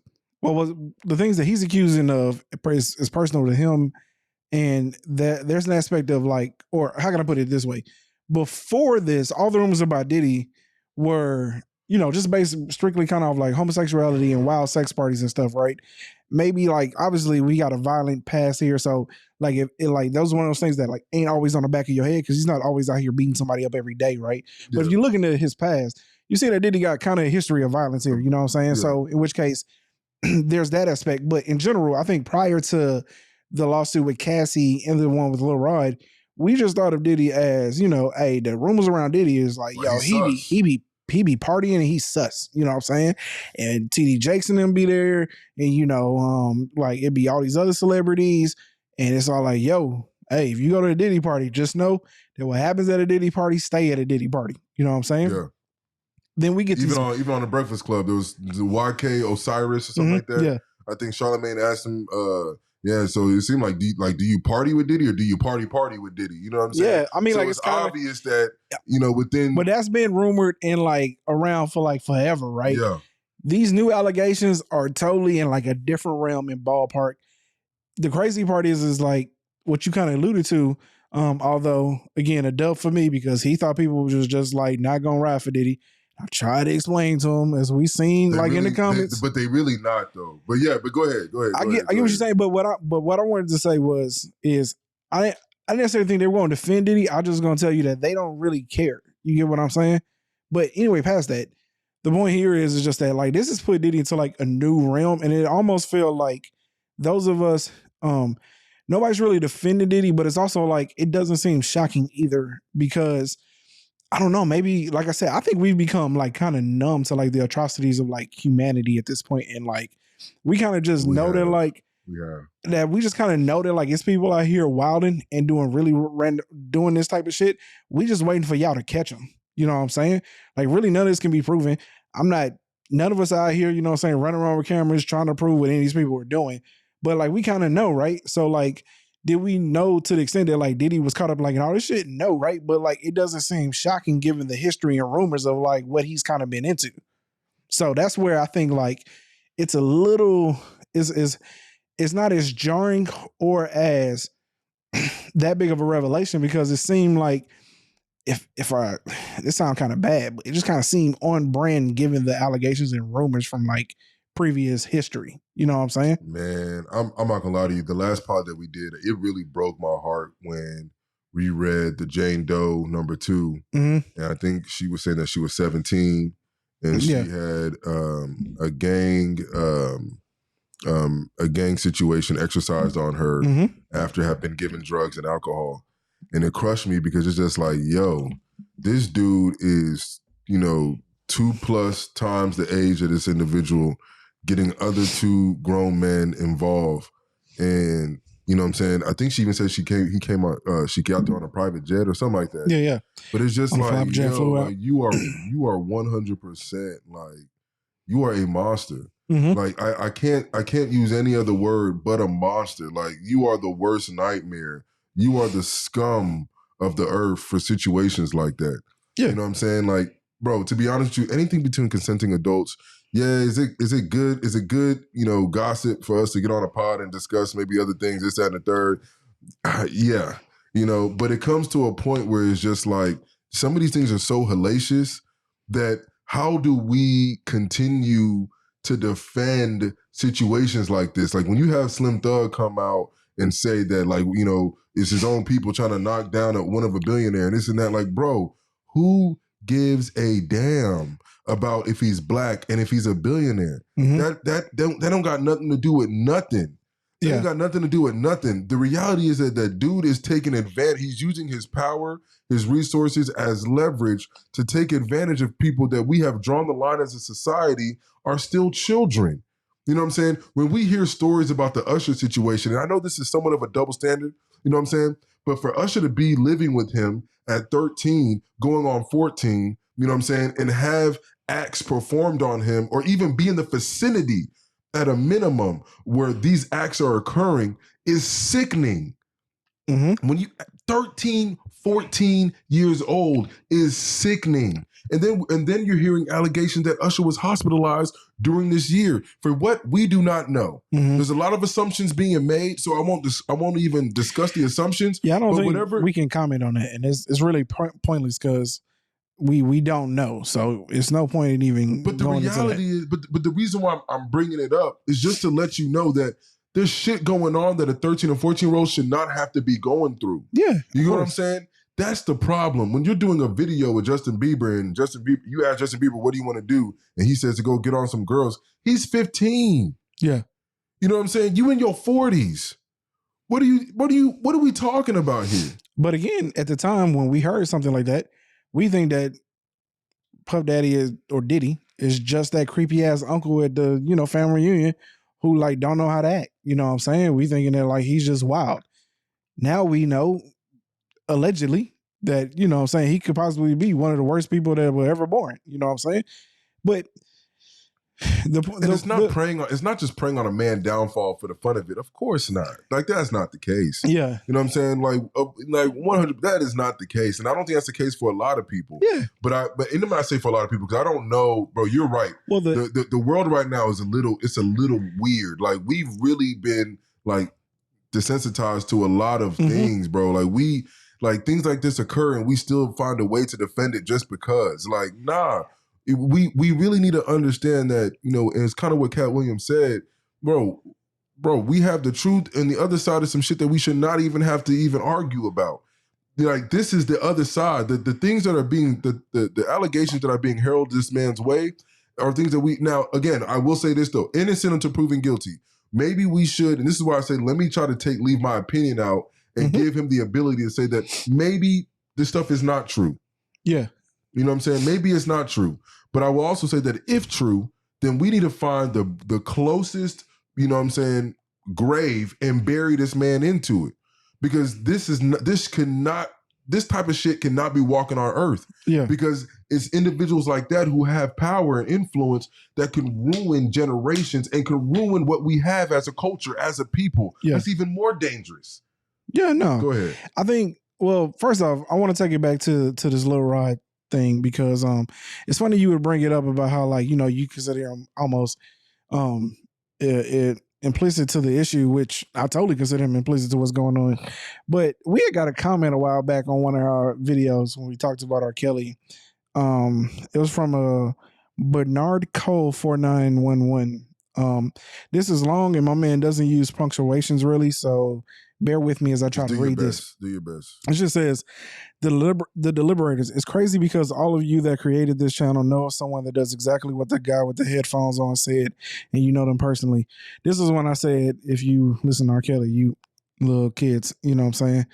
the things that he's accusing of is personal to him, and that there's an aspect of like, or how can I put it this way? Before this, all the rumors about Diddy were, you know, just based strictly kind of like homosexuality and wild sex parties and stuff, right? Maybe like, obviously we got a violent past here. So like, if it like, those are one of those things that like ain't always on the back of your head, because he's not always out here beating somebody up every day, right? Yeah. But if you look into his past, you see that Diddy got kind of a history of violence here, you know what I'm saying? Yeah. So in which case, there's that aspect. But in general, I think prior to the lawsuit with Cassie and the one with Lil Rod, we just thought of Diddy as, you know, hey, the rumors around Diddy is like, yo, he be partying and he's sus, you know what I'm saying? And TD Jakes and them be there, and you know, like it'd be all these other celebrities, and it's all like, yo, hey, if you go to a Diddy party, just know that what happens at a Diddy party, stay at a Diddy party. You know what I'm saying? Yeah. Then we get even on the Breakfast Club, there was the YK Osiris or something like that. Yeah. I think Charlamagne asked him, yeah, so it seemed like, do you party with Diddy or do you party with Diddy? You know what I'm saying? Yeah, I mean, so like it's obvious that, you know, within. But that's been rumored and like around for like forever, right? Yeah. These new allegations are totally in like a different realm and ballpark. The crazy part is like what you kind of alluded to. Although again, a dub for me, because he thought people was just like not gonna ride for Diddy. I tried to explain to him, as we seen like really, in the comments, but they really not though. But yeah, but go ahead. I get what you're saying, but what I wanted to say is I didn't necessarily think they were going to defend Diddy. I just going to tell you that they don't really care. You get what I'm saying? But anyway, past that, the point here is just that like this has put Diddy into like a new realm, and it almost feel like those of us, nobody's really defending Diddy, but it's also like it doesn't seem shocking either, because I don't know, maybe, like I said, I think we've become like kind of numb to like the atrocities of like humanity at this point. And like, we kind of just know that like, that we just kind of know that like it's people out here wilding and doing really doing this type of shit. We just waiting for y'all to catch them. You know what I'm saying? Like really none of this can be proven. None of us out here, you know what I'm saying, running around with cameras trying to prove what any of these people are doing. But like, we kind of know, right? So like, did we know to the extent that like Diddy was caught up like in all this shit? No, right? But like it doesn't seem shocking given the history and rumors of like what he's kind of been into. So that's where I think like it's a little is it's not as jarring or as that big of a revelation, because it seemed like if I this sounds kind of bad, but it just kind of seemed on brand given the allegations and rumors from like previous history. You know what I'm saying? Man, I'm not gonna lie to you. The last pod that we did, it really broke my heart when we read the Jane Doe #2, and I think she was saying that she was 17 and she had a gang situation exercised on her after have been given drugs and alcohol. And it crushed me because it's just like, yo, this dude is, 2+ times the age of this individual, getting other 2 grown men involved. And, you know what I'm saying? I think she even said she got there on a private jet or something like that. Yeah. But it's just like, yo, like you are 100% like, you are a monster. Like I can't use any other word but a monster. Like you are the worst nightmare. You are the scum of the earth for situations like that. Yeah. You know what I'm saying? Like, bro, to be honest with you, anything between consenting adults, is it good, gossip for us to get on a pod and discuss maybe other things, this, that, and the third? Yeah. But it comes to a point where it's just like some of these things are so hellacious that how do we continue to defend situations like this? Like when you have Slim Thug come out and say that, like, it's his own people trying to knock down one of a billionaire and this and that, like, bro, who gives a damn about if he's black and if he's a billionaire? That don't got nothing to do with nothing. That ain't got nothing to do with nothing. The reality is that dude is taking advantage. He's using his power, his resources as leverage to take advantage of people that we have drawn the line as a society are still children. You know what I'm saying? When we hear stories about the Usher situation, and I know this is somewhat of a double standard, you know what I'm saying? But for Usher to be living with him at 13, going on 14, you know what I'm saying, and have acts performed on him or even be in the vicinity at a minimum where these acts are occurring is sickening. When you 13, 14 years old is sickening. And then you're hearing allegations that Usher was hospitalized during this year for what we do not know. There's a lot of assumptions being made, so I won't even discuss the assumptions. Yeah, I don't think we can comment on that, and it's really pointless because we don't know. So it's no point in even. But the reality is, but the reason why I'm bringing it up is just to let you know that there's shit going on that a 13 or 14-year-old should not have to be going through. Yeah, you know what I'm saying? That's the problem. When you're doing a video with Justin Bieber and you ask Justin Bieber, what do you want to do? And he says to go get on some girls. He's 15. Yeah. You know what I'm saying? You in your 40s. What are we talking about here? But again, at the time when we heard something like that, we think that Puff Daddy or Diddy is just that creepy ass uncle at the, family reunion who like don't know how to act. You know what I'm saying? We thinking that like he's just wild. Now we know, allegedly, that, he could possibly be one of the worst people that were ever born. You know what I'm saying? But it's not just preying on a man downfall for the fun of it. Of course not. Like that's not the case. Yeah. You know what I'm saying? Like 100, that is not the case. And I don't think that's the case for a lot of people. Yeah. But I say for a lot of people, because I don't know, bro, you're right. Well, the world right now is a little weird. Like we've really been like desensitized to a lot of things, bro. Like things like this occur and we still find a way to defend it just because. Like, nah. We really need to understand that, and it's kind of what Cat Williams said, bro, we have the truth and the other side of some shit that we should not even have to even argue about. Like, this is the other side. The things that are being, the allegations that are being heralded this man's way are things that now, again, I will say this though, innocent until proven guilty. Maybe we should, and this is why I say, let me try to leave my opinion out and give him the ability to say that maybe this stuff is not true. Yeah. You know what I'm saying? Maybe it's not true. But I will also say that if true, then we need to find the closest, grave and bury this man into it. Because this type of shit cannot be walking on earth. Yeah. Because it's individuals like that who have power and influence that can ruin generations and can ruin what we have as a culture, as a people. Yeah. That's even more dangerous. Yeah, no. Go ahead. I think, well, first off, I want to take it back to this Lil Rod thing because it's funny you would bring it up about how, like, you know, you consider him almost it implicit to the issue, which I totally consider him implicit to what's going on. But we had got a comment a while back on one of our videos when we talked about R. Kelly. It was from Bernard Cole 4911. This is long and my man doesn't use punctuations really, so bear with me as I try to read this. Do your best. It just says, the deliberators. It's crazy because all of you that created this channel know someone that does exactly what the guy with the headphones on said, and you know them personally. This is when I said, if you listen to R. Kelly, you little kids, you know what I'm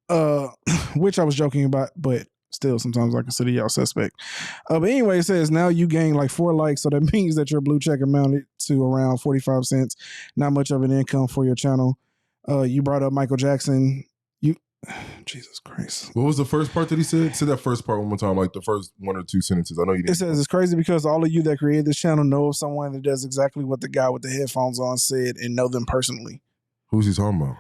saying? Which I was joking about, but still sometimes I consider y'all suspect. But anyway, it says, now you gain like 4 likes, so that means that your blue check amounted to around 45 cents. Not much of an income for your channel. You brought up Michael Jackson. Jesus Christ. What was the first part that he said? Say that first part one more time, like the first 1 or 2 sentences. I know you didn't. It says, it's crazy because all of you that created this channel know of someone that does exactly what the guy with the headphones on said and know them personally. Who's he talking about?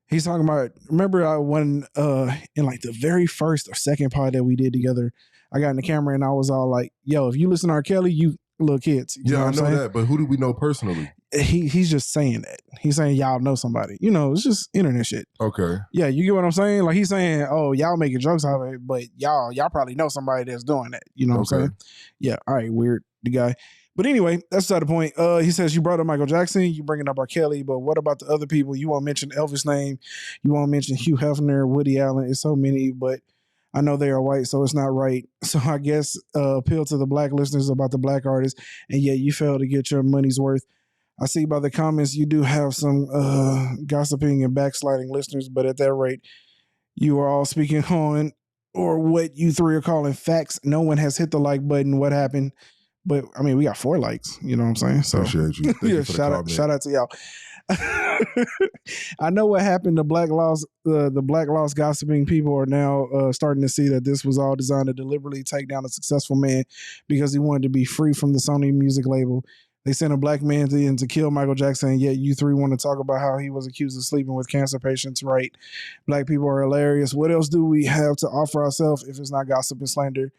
He's talking about, remember when in like the very first or second pod that we did together, I got in the camera and I was all like, yo, if you listen to R. Kelly, you little kids. You know I know saying? that, but who do we know personally? He's just saying that. He's saying y'all know somebody. You know, it's just internet shit. Okay. Yeah, you get what I'm saying? Like he's saying, oh, y'all making jokes out of it, but y'all probably know somebody that's doing that. You know what I'm saying? Yeah, all right, weird, the guy. But anyway, that's not the point. He says, you brought up Michael Jackson, you bringing up R. Kelly, but what about the other people? You won't mention Elvis' name. You won't mention Hugh Hefner, Woody Allen. It's so many, but I know they are white, so it's not right. So I guess appeal to the black listeners about the black artists, and yet you fail to get your money's worth. I see by the comments you do have some gossiping and backsliding listeners, but at that rate, you are all speaking on, or what you three are calling facts. No one has hit the like button. What happened? But I mean, we got 4 likes. You know what I'm saying? So appreciate you. Thank you for shout out to y'all. I know what happened to Black Lost. The Black Lost gossiping people are now starting to see that this was all designed to deliberately take down a successful man because he wanted to be free from the Sony music label. They sent a black man in to kill Michael Jackson, yet you three want to talk about how he was accused of sleeping with cancer patients, right? Black people are hilarious. What else do we have to offer ourselves if it's not gossip and slander?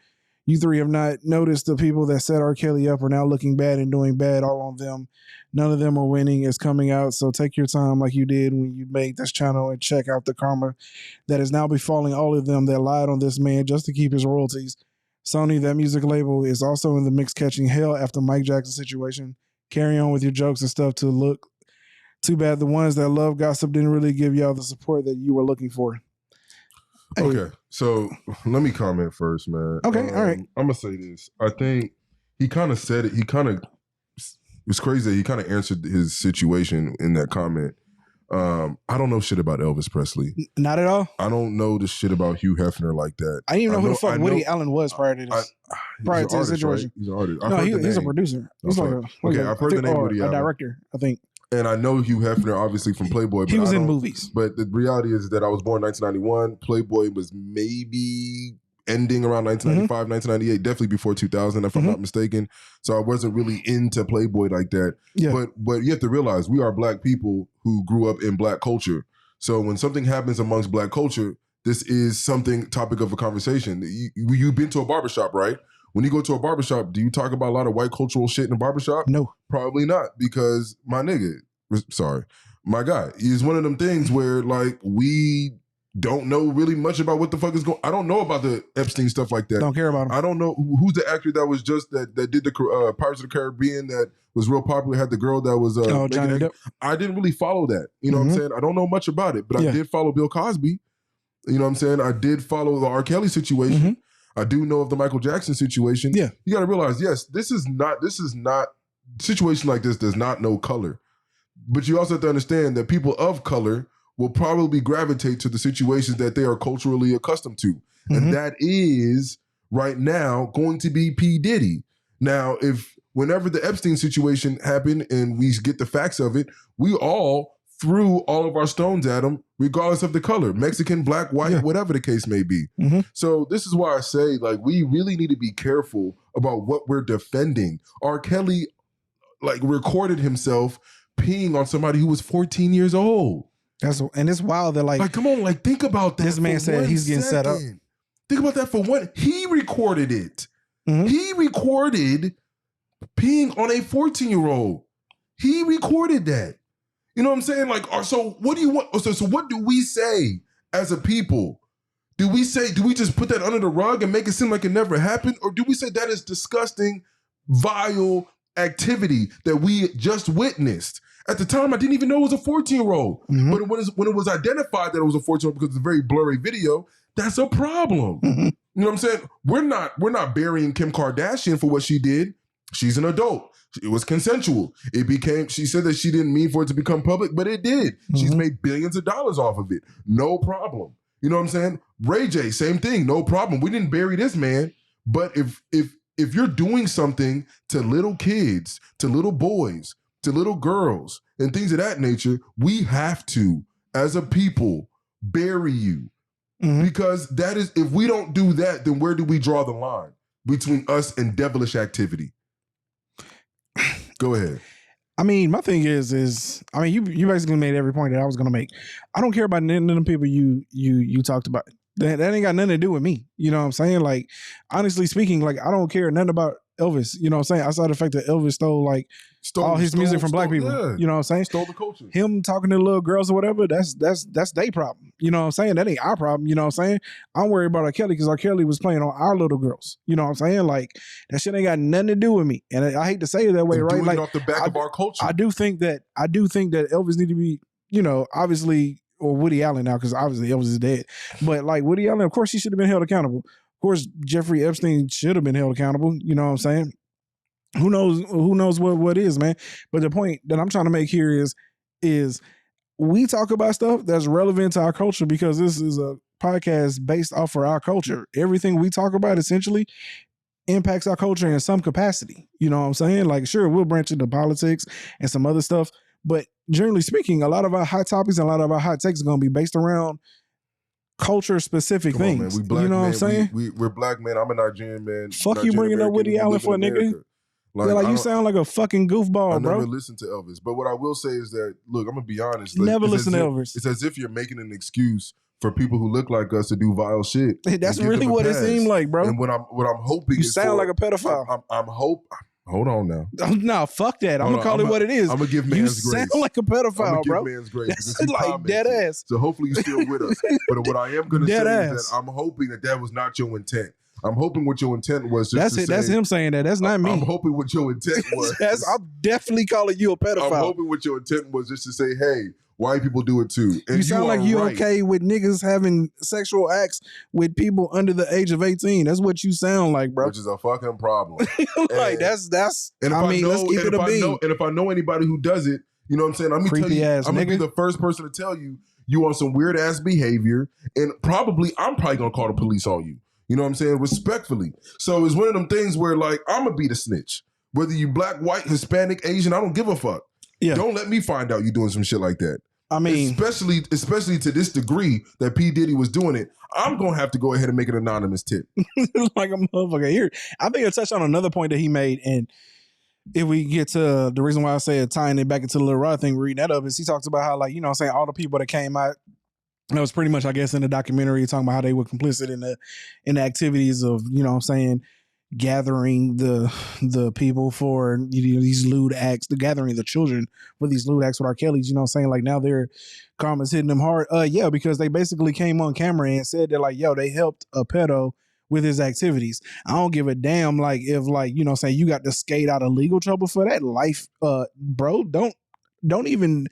You three have not noticed the people that set R. Kelly up are now looking bad and doing bad all on them. None of them are winning. It's coming out. So take your time like you did when you made this channel and check out the karma that is now befalling all of them that lied on this man just to keep his royalties. Sony, that music label, is also in the mix catching hell after Mike Jackson situation. Carry on with your jokes and stuff to look. Too bad the ones that love gossip didn't really give y'all the support that you were looking for. Hey. Okay, so let me comment first, man. Okay, all right. I'm gonna say this. I think he kind of said it. It's crazy that he kind of answered his situation in that comment. I don't know shit about Elvis Presley. Not at all. I don't know the shit about Hugh Hefner like that. I didn't even know who the fuck Woody Allen was prior to this. Prior to the situation. Right? He's an artist. No, he's a producer. He's I've heard the name Woody Allen. A director, I think. And I know Hugh Hefner, obviously, from Playboy. But he was in movies. But the reality is that I was born in 1991. Playboy was maybe ending around 1995, 1998, definitely before 2000, if I'm not mistaken. So I wasn't really into Playboy like that. Yeah. But you have to realize we are black people who grew up in black culture. So when something happens amongst black culture, this is something topic of a conversation. You've been to a barbershop, right? When you go to a barbershop, do you talk about a lot of white cultural shit in a barbershop? No. Probably not, because my guy, is one of them things where like we don't know really much about what the fuck is going. I don't know about the Epstein stuff like that. Don't care about him. I don't know who's the actor that was just that did the Pirates of the Caribbean that was real popular, had the girl that was Johnny Depp. I didn't really follow that. You know what I'm saying? I don't know much about it, but I did follow Bill Cosby. You know what I'm saying? I did follow the R. Kelly situation. I do know of the Michael Jackson situation. Yeah. You got to realize, yes, this is not, situation like this does not know color. But you also have to understand that people of color will probably gravitate to the situations that they are culturally accustomed to. And that is, right now, going to be P. Diddy. Now, whenever the Epstein situation happened and we get the facts of it, we all threw all of our stones at him, regardless of the color, Mexican, black, white, whatever the case may be. So this is why I say, like, we really need to be careful about what we're defending. R. Kelly, like, recorded himself peeing on somebody who was 14 years old. And it's wild that like come on, like think about that. This man said he's getting set up. Think about that for one. He recorded it. Mm-hmm. He recorded peeing on a 14-year-old. He recorded that. You know what I'm saying? Like, so what do you want? So what do we say as a people? Do we just put that under the rug and make it seem like it never happened? Or do we say that is disgusting, vile activity that we just witnessed? At the time, I didn't even know it was a 14-year-old. Mm-hmm. But when it was identified that it was a 14-year-old because it's a very blurry video, that's a problem. Mm-hmm. You know what I'm saying? We're not burying Kim Kardashian for what she did. She's an adult. It was consensual. She said that she didn't mean for it to become public, but it did. Mm-hmm. She's made billions of dollars off of it. No problem. You know what I'm saying? Ray J, same thing. No problem. We didn't bury this man. But if you're doing something to little kids, to little boys, to little girls, and things of that nature, we have to, as a people, bury you. Mm-hmm. Because that is, if we don't do that, then where do we draw the line between us and devilish activity? Go ahead. I mean, my thing is you basically made every point that I was going to make. I don't care about none of the people you talked about. That ain't got nothing to do with me. You know what I'm saying? Like, honestly speaking, like, I don't care nothing about Elvis. You know what I'm saying? Outside the fact that Elvis stole all his music from black people. Yeah. You know what I'm saying? Stole the culture. Him talking to little girls or whatever, that's their problem. You know what I'm saying? That ain't our problem. You know what I'm saying? I'm worried about R. Kelly because R. Kelly was playing on our little girls. You know what I'm saying? Like, that shit ain't got nothing to do with me. And I hate to say it that way, right? Like, off the back of our culture. I do think that Elvis need to be, you know, obviously, or Woody Allen now, because obviously Elvis is dead. But like Woody Allen, of course, he should have been held accountable. Of course, Jeffrey Epstein should have been held accountable. You know what I'm saying? Who knows what is, man? But the point that I'm trying to make here is we talk about stuff that's relevant to our culture because this is a podcast based off of our culture. Everything we talk about essentially impacts our culture in some capacity. You know what I'm saying? Like, sure, we'll branch into politics and some other stuff, but generally speaking, a lot of our hot topics and a lot of our hot takes are going to be based around culture specific things. Man. We black, you know man. What I'm saying? We're black, man. I'm a Nigerian man. Fuck Nigerian you bringing up Woody Allen for a nigga. Like you sound like a fucking goofball, bro. I never listened to Elvis. But what I will say is that, look, I'm going to be honest. Like, never listen to Elvis. It's as if you're making an excuse for people who look like us to do vile shit. That's really what it seemed like, bro. And what I'm hoping is you sound like a pedophile. Hold on now. No, fuck that. I'm gonna call it what it is. I'm gonna give man's grace. You sound like a pedophile, bro. I'm gonna give man's grace. That's like dead ass. So hopefully you're still with us. But what I am gonna say is that I'm hoping that was not your intent. I'm hoping what your intent was just to say. That's him saying that. That's not me. I'm hoping what your intent was. I'm definitely calling you a pedophile. I'm hoping what your intent was just to say, hey, white people do it too. And you sound like you right. Okay with niggas having sexual acts with people under the age of 18. That's what you sound like, bro. Which is a fucking problem. Like, let's keep it a bean. And if I know anybody who does it, you know what I'm saying? I'm gonna be the first person to tell you on some weird ass behavior, and I'm probably gonna call the police on you. You know what I'm saying? Respectfully. So it's one of them things where, like, I'm gonna be the snitch. Whether you black, white, Hispanic, Asian, I don't give a fuck. Yeah. Don't let me find out you doing some shit like that. I mean, especially to this degree that P. Diddy was doing it, I'm gonna have to go ahead and make an anonymous tip. Like a motherfucker. Here, I think it touched on another point that he made, and if we get to the reason why I say tying it back into the Lil Rod thing, reading that up, is he talks about how, like, you know what I'm saying, all the people that came out, that was pretty much, I guess, in the documentary, talking about how they were complicit in the activities of, you know what I'm saying, gathering the people for, you know, these lewd acts, gathering the children for these lewd acts with R. Kelly's, you know what I'm saying? Like, now their karma's hitting them hard. Yeah, because they basically came on camera and said that, like, yo, they helped a pedo with his activities. I don't give a damn, like, if, like, you know what I'm saying, you got to skate out of legal trouble for that life, bro. Don't even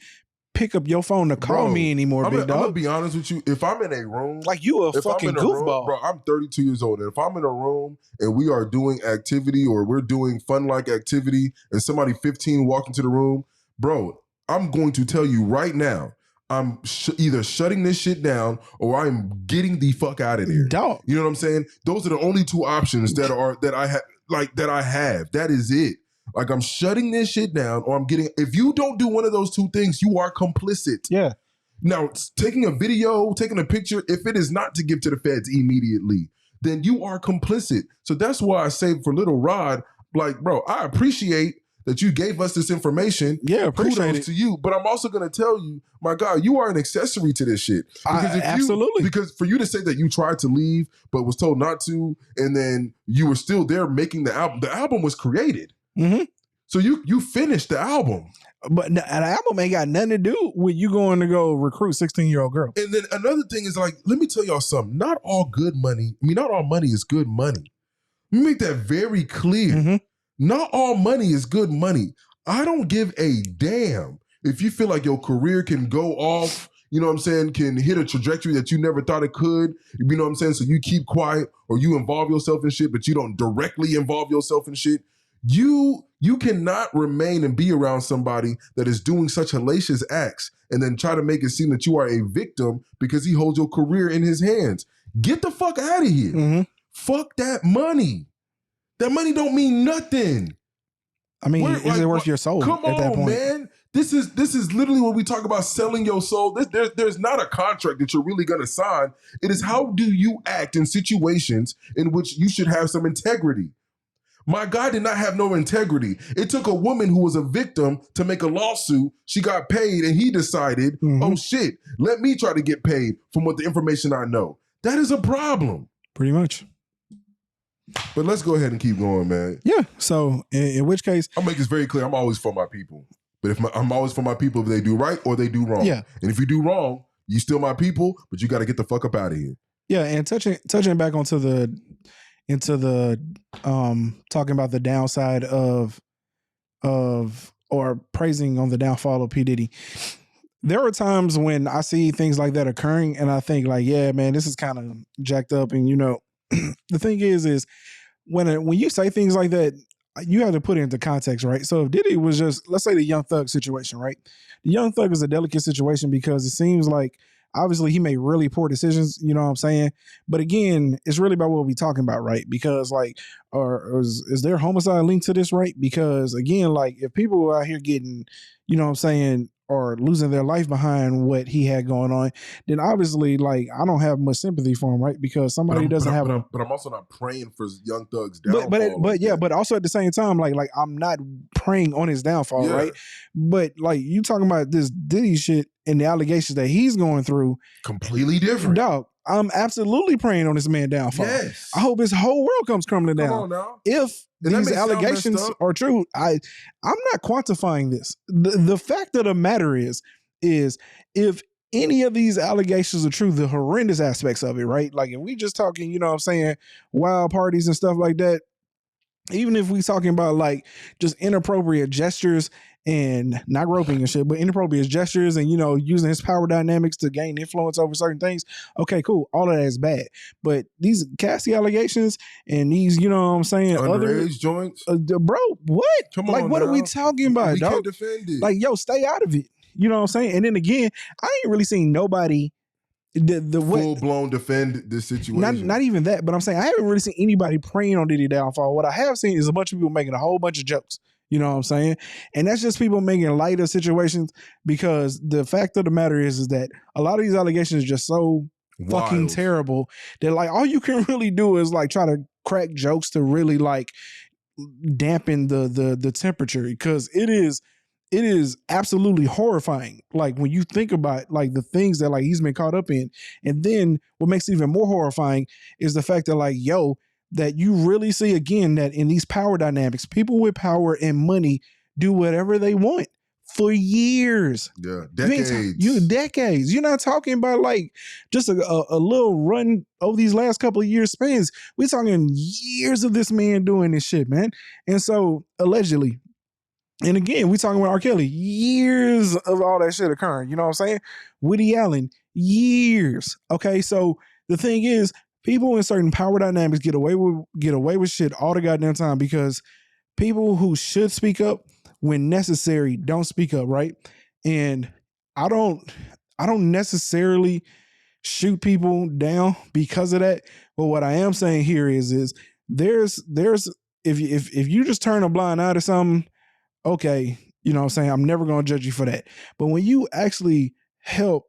pick up your phone to call me anymore, big dog. I'm gonna be honest with you. If I'm in a room, like, you a fucking goofball, bro. I'm 32 years old, and if I'm in a room and we are doing activity or we're doing fun-like activity, and somebody 15 walk into the room, bro, I'm going to tell you right now, I'm either shutting this shit down or I'm getting the fuck out of there. Dog. You know what I'm saying? Those are the only two options that I have. That is it. Like, I'm shutting this shit down, or I'm getting. If you don't do one of those two things, you are complicit. Yeah. Now, taking a video, taking a picture, if it is not to give to the feds immediately, then you are complicit. So that's why I say for Lil Rod, like, bro, I appreciate that you gave us this information. Yeah, appreciate Kudos it to you. But I'm also going to tell you, my God, you are an accessory to this shit. Because absolutely. Because for you to say that you tried to leave but was told not to, and then you were still there making the album was created. Mm-hmm. So you finished the album. But an album ain't got nothing to do with you going to go recruit 16-year-old girls. And then another thing is like, let me tell y'all something. Not all money is good money. Let me make that very clear. Mm-hmm. Not all money is good money. I don't give a damn if you feel like your career can go off, you know what I'm saying, can hit a trajectory that you never thought it could, you know what I'm saying? So you keep quiet or you involve yourself in shit, but you don't directly involve yourself in shit. You cannot remain and be around somebody that is doing such hellacious acts and then try to make it seem that you are a victim because he holds your career in his hands. Get the fuck out of here. Mm-hmm. Fuck that money. That money don't mean nothing. I mean, is it worth your soul at that point? Man. This is literally what we talk about, selling your soul. There's not a contract that you're really going to sign. It is how do you act in situations in which you should have some integrity. My guy did not have no integrity. It took a woman who was a victim to make a lawsuit. She got paid and he decided, oh shit, let me try to get paid from what the information I know. That is a problem. Pretty much. But let's go ahead and keep going, man. Yeah. So in which case, I'll make this very clear. I'm always for my people. But I'm always for my people if they do right or they do wrong. Yeah. And if you do wrong, you still my people, but you got to get the fuck up out of here. Yeah. And touching back into the talking about the downside of or praising on the downfall of P. Diddy. There are times when I see things like that occurring and I think like, yeah, man, this is kind of jacked up. And, you know, the thing is when you say things like that, you have to put it into context, right? So if Diddy was just, let's say the Young Thug situation, right? The Young Thug is a delicate situation because it seems like obviously he made really poor decisions, you know what I'm saying? But again, it's really about what we're talking about, right? Because like, is there homicide linked to this, right? Because again, like if people are out here getting, you know what I'm saying, or losing their life behind what he had going on, then obviously, like, I don't have much sympathy for him, right? Because somebody doesn't have. But I'm also not praying for Young Thug's downfall. But also at the same time, like I'm not praying on his downfall, right? But like you talking about this Diddy shit and the allegations that he's going through, completely different, dog. I'm absolutely praying on this man downfall. Yes. I hope his whole world comes crumbling down. Come on now. If these allegations are true, I'm not quantifying this. The fact of the matter is if any of these allegations are true, the horrendous aspects of it, right? Like if we just talking, you know what I'm saying, wild parties and stuff like that, even if we talking about like just inappropriate gestures and not groping and shit, but inappropriate gestures and, you know, using his power dynamics to gain influence over certain things. Okay, cool. All of that is bad. But these Cassie allegations and these, you know what I'm saying? Underage joints? Bro, what? Come on, like, what are we talking about, dog? Can't defend it. Like, yo, stay out of it. You know what I'm saying? And then again, I ain't really seen nobody the full-blown defend this situation. Not even that, but I'm saying I haven't really seen anybody praying on Diddy downfall. What I have seen is a bunch of people making a whole bunch of jokes. You know what I'm saying? And that's just people making light of situations because the fact of the matter is that a lot of these allegations are just so fucking terrible that like all you can really do is like try to crack jokes to really like dampen the temperature because it is absolutely horrifying. Like when you think about like the things that like he's been caught up in. And then what makes it even more horrifying is the fact that like, yo, that you really see again that in these power dynamics, people with power and money do whatever they want for years. Yeah, decades. Decades. You're not talking about like just a little run over these last couple of years spans. We're talking years of this man doing this shit, man. And so allegedly, and again, we talking about R. Kelly, years of all that shit occurring. You know what I'm saying? Woody Allen, years. Okay, so the thing is, people in certain power dynamics get away with shit all the goddamn time because people who should speak up when necessary don't speak up, right? And I don't necessarily shoot people down because of that. But what I am saying here is there's if you just turn a blind eye to something, okay, you know what I'm saying? I'm never going to judge you for that. But when you actually help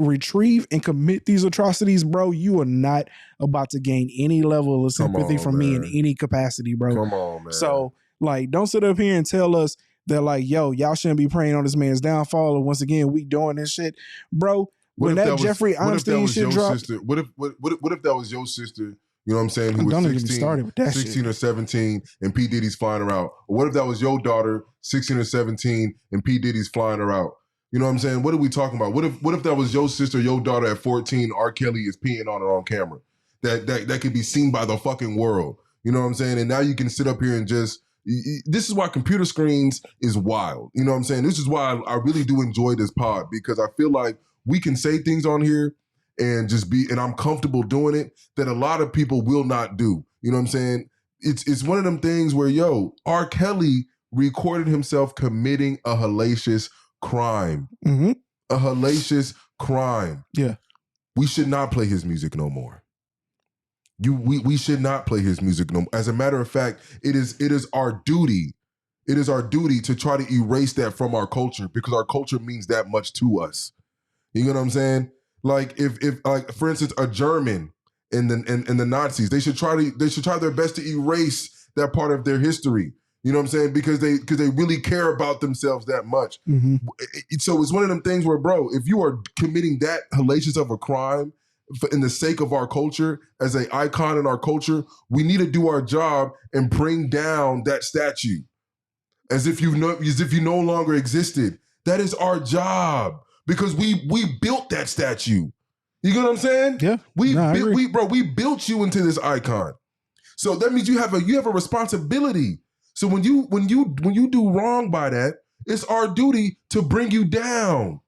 retrieve and commit these atrocities, bro, you are not about to gain any level of sympathy from me in any capacity, bro. Come on, man. So Like, don't sit up here and tell us that, like, yo, y'all shouldn't be preying on this man's downfall. And once again, we doing this shit, bro. When that Jeffrey Epstein shit dropped, what if that was your sister? You know what I'm saying? Who was 16 or 17, and P Diddy's flying her out. Or what if that was your daughter, 16 or 17, and P Diddy's flying her out? You know what I'm saying? What are we talking about? What if that was your sister, your daughter at 14? R. Kelly is peeing on her on camera. That could be seen by the fucking world. You know what I'm saying? And now you can sit up here and just. This is why computer screens is wild. You know what I'm saying? This is why I really do enjoy this pod, because I feel like we can say things on here and just be, and I'm comfortable doing it, that a lot of people will not do. You know what I'm saying? It's one of them things where, yo, R. Kelly recorded himself committing a hellacious crime. Mm-hmm. A hellacious crime. Yeah. We should not play his music no more. We should not play his music no more. As a matter of fact, it is our duty. It is our duty to try to erase that from our culture, because our culture means that much to us. You know what I'm saying? Like if like, for instance, a German in the Nazis, they should try their best to erase that part of their history. You know what I'm saying? Because they really care about themselves that much. Mm-hmm. So it's one of them things where, bro, if you are committing that hellacious of a crime in the sake of our culture, as an icon in our culture, we need to do our job and bring down that statue as if you no longer existed. That is our job, because we built that statue. You get what I'm saying? Yeah. We built you into this icon. So that means you have a responsibility. So when you do wrong by that, it's our duty to bring you down.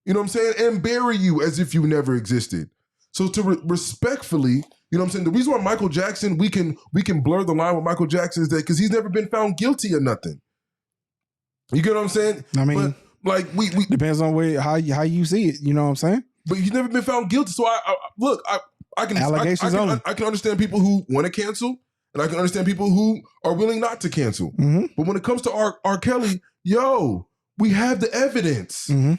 You know what I'm saying? And bury you as if you never existed. So to respectfully, you know what I'm saying? The reason why Michael Jackson, we can blur the line with Michael Jackson is that because he's never been found guilty of nothing. You get what I'm saying? I mean, but like we depends on how you see it. You know what I'm saying? But he's never been found guilty. So I can allegations only. I can understand people who want to cancel, and I can understand people who are willing not to cancel. Mm-hmm. But when it comes to R. Kelly, yo, we have the evidence. Mm-hmm.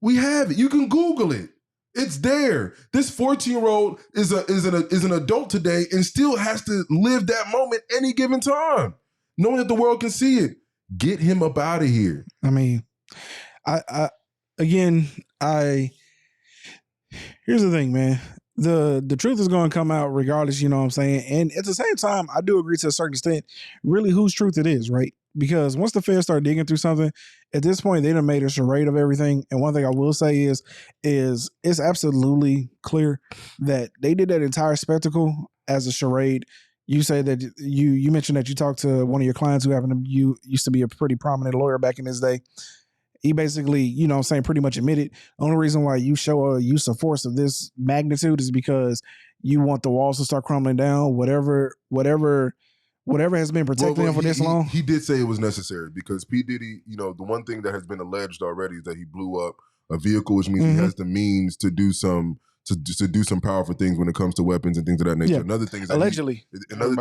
We have it. You can Google it. It's there. This 14-year-old is an adult today and still has to live that moment any given time, knowing that the world can see it. Get him up out of here. I mean, here's the thing, man. The truth is going to come out regardless, you know what I'm saying? And at the same time, I do agree to a certain extent, really whose truth it is, right? Because once the feds start digging through something, at this point, they done made a charade of everything. And one thing I will say is it's absolutely clear that they did that entire spectacle as a charade. You say that you mentioned that you talked to one of your clients who used to be a pretty prominent lawyer back in his day. He basically, you know what I'm saying, pretty much admitted the only reason why you show a use of force of this magnitude is because you want the walls to start crumbling down, whatever has been protecting him for this long. He did say it was necessary because P. Diddy, you know, the one thing that has been alleged already is that he blew up a vehicle, which means he has the means to do some powerful things when it comes to weapons and things of that nature. Yeah. Another thing is allegedly. Another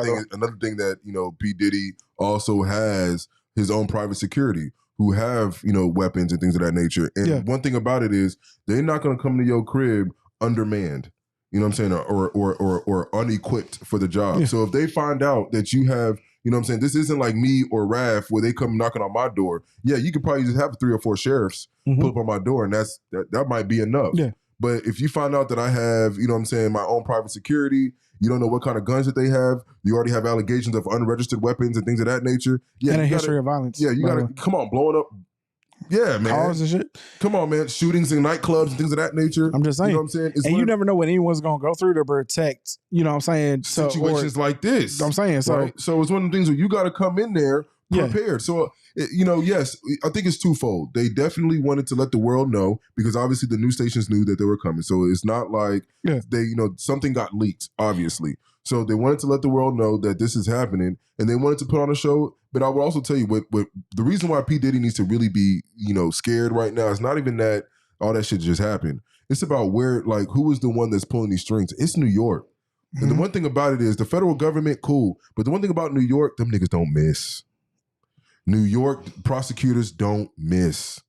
thing that, you know, P. Diddy also has his own private security who have, you know, weapons and things of that nature. And one thing about it is they're not going to come to your crib undermanned. You know what I'm saying? Or unequipped for the job. Yeah. So if they find out that you have, you know what I'm saying, this isn't like me or Raph where they come knocking on my door. Yeah, you could probably just have 3 or 4 sheriffs pull up on my door, and that might be enough. Yeah. But if you find out that I have, you know what I'm saying, my own private security, you don't know what kind of guns that they have, you already have allegations of unregistered weapons and things of that nature. Yeah, and a history of violence. Yeah, you got to, come on, blowing up. Yeah, man. Cars and shit. Come on, man. Shootings in nightclubs and things of that nature. I'm just saying. You know what I'm saying? And you never know what anyone's going to go through to protect, you know what I'm saying? Situations like this. I'm saying. So, right? So it's one of the things where you got to come in there prepared. So, you know, yes, I think it's twofold. They definitely wanted to let the world know because obviously the news stations knew that they were coming. So it's not like they, you know, something got leaked, obviously. So they wanted to let the world know that this is happening and they wanted to put on a show. But I will also tell you what the reason why P. Diddy needs to really be, you know, scared right now is not even that all that shit just happened. It's about where, like, who is the one that's pulling these strings? It's New York. Mm-hmm. And the one thing about it is the federal government, cool. But the one thing about New York, them niggas don't miss. New York prosecutors don't miss.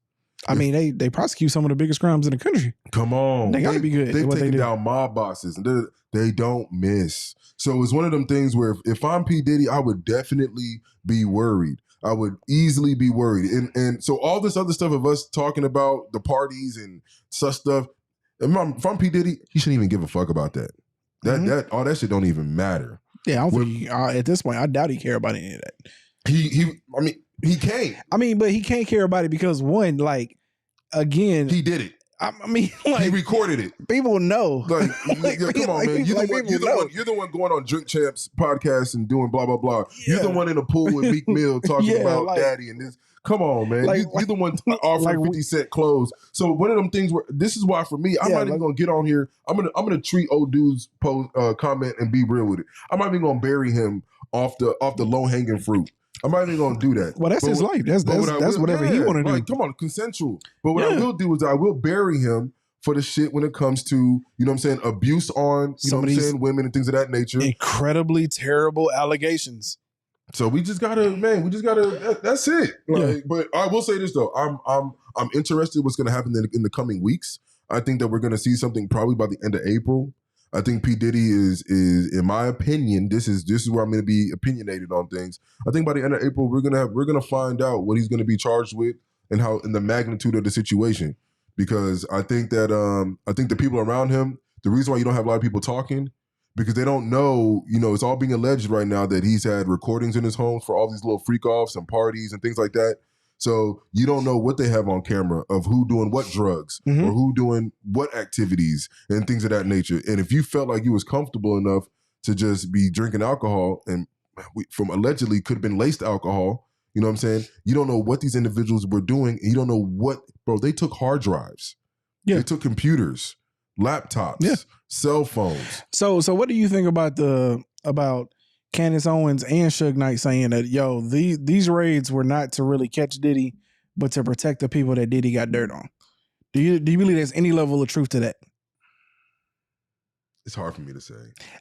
I mean, they prosecute some of the biggest crimes in the country. Come on. They got to be good. They've taken down mob bosses, and they don't miss. So it's one of them things where if I'm P. Diddy, I would definitely be worried. I would easily be worried. And so all this other stuff of us talking about the parties and such stuff, if I'm P. Diddy, he shouldn't even give a fuck about that. That all that shit don't even matter. Yeah, I don't think at this point, I doubt he care about any of that. He can't. I mean, but he can't care about it because one, like, again, he did it. I mean, like, he recorded it. People know. Like, come on, man. You're the one going on Drink Champs podcast and doing blah blah blah. Yeah. You're the one in the pool with Meek Mill talking about like, daddy and this. Come on, man. You're the one offering 50 Cent clothes. So one of them things where this is why for me, I'm not even gonna get on here. I'm gonna treat old dude's post comment and be real with it. I'm not even gonna bury him off the low hanging fruit. I'm not even gonna do that. Well, that's his life. That's whatever he want to do. Come on, consensual. But what I will do is I will bury him for the shit when it comes to, you know what I'm saying, abuse on, you know what I'm saying, women and things of that nature. Incredibly terrible allegations. So we just gotta, that's it. Like, but I will say this though, I'm interested what's gonna happen in the coming weeks. I think that we're gonna see something probably by the end of April. I think P. Diddy is in my opinion, this is where I'm going to be opinionated on things. I think by the end of April, we're gonna find out what he's going to be charged with and the magnitude of the situation. Because I think that the people around him, the reason why you don't have a lot of people talking, because they don't know, you know, it's all being alleged right now that he's had recordings in his home for all these little freak offs and parties and things like that. So you don't know what they have on camera of who doing what drugs or who doing what activities and things of that nature. And if you felt like you was comfortable enough to just be drinking alcohol and from allegedly could have been laced alcohol, you know what I'm saying? You don't know what these individuals were doing and you don't know what, bro, they took hard drives. Yeah. They took computers, laptops, cell phones. So what do you think about Candace Owens and Suge Knight saying that, yo, these raids were not to really catch Diddy, but to protect the people that Diddy got dirt on? Do you believe there's any level of truth to that? It's hard for me to say.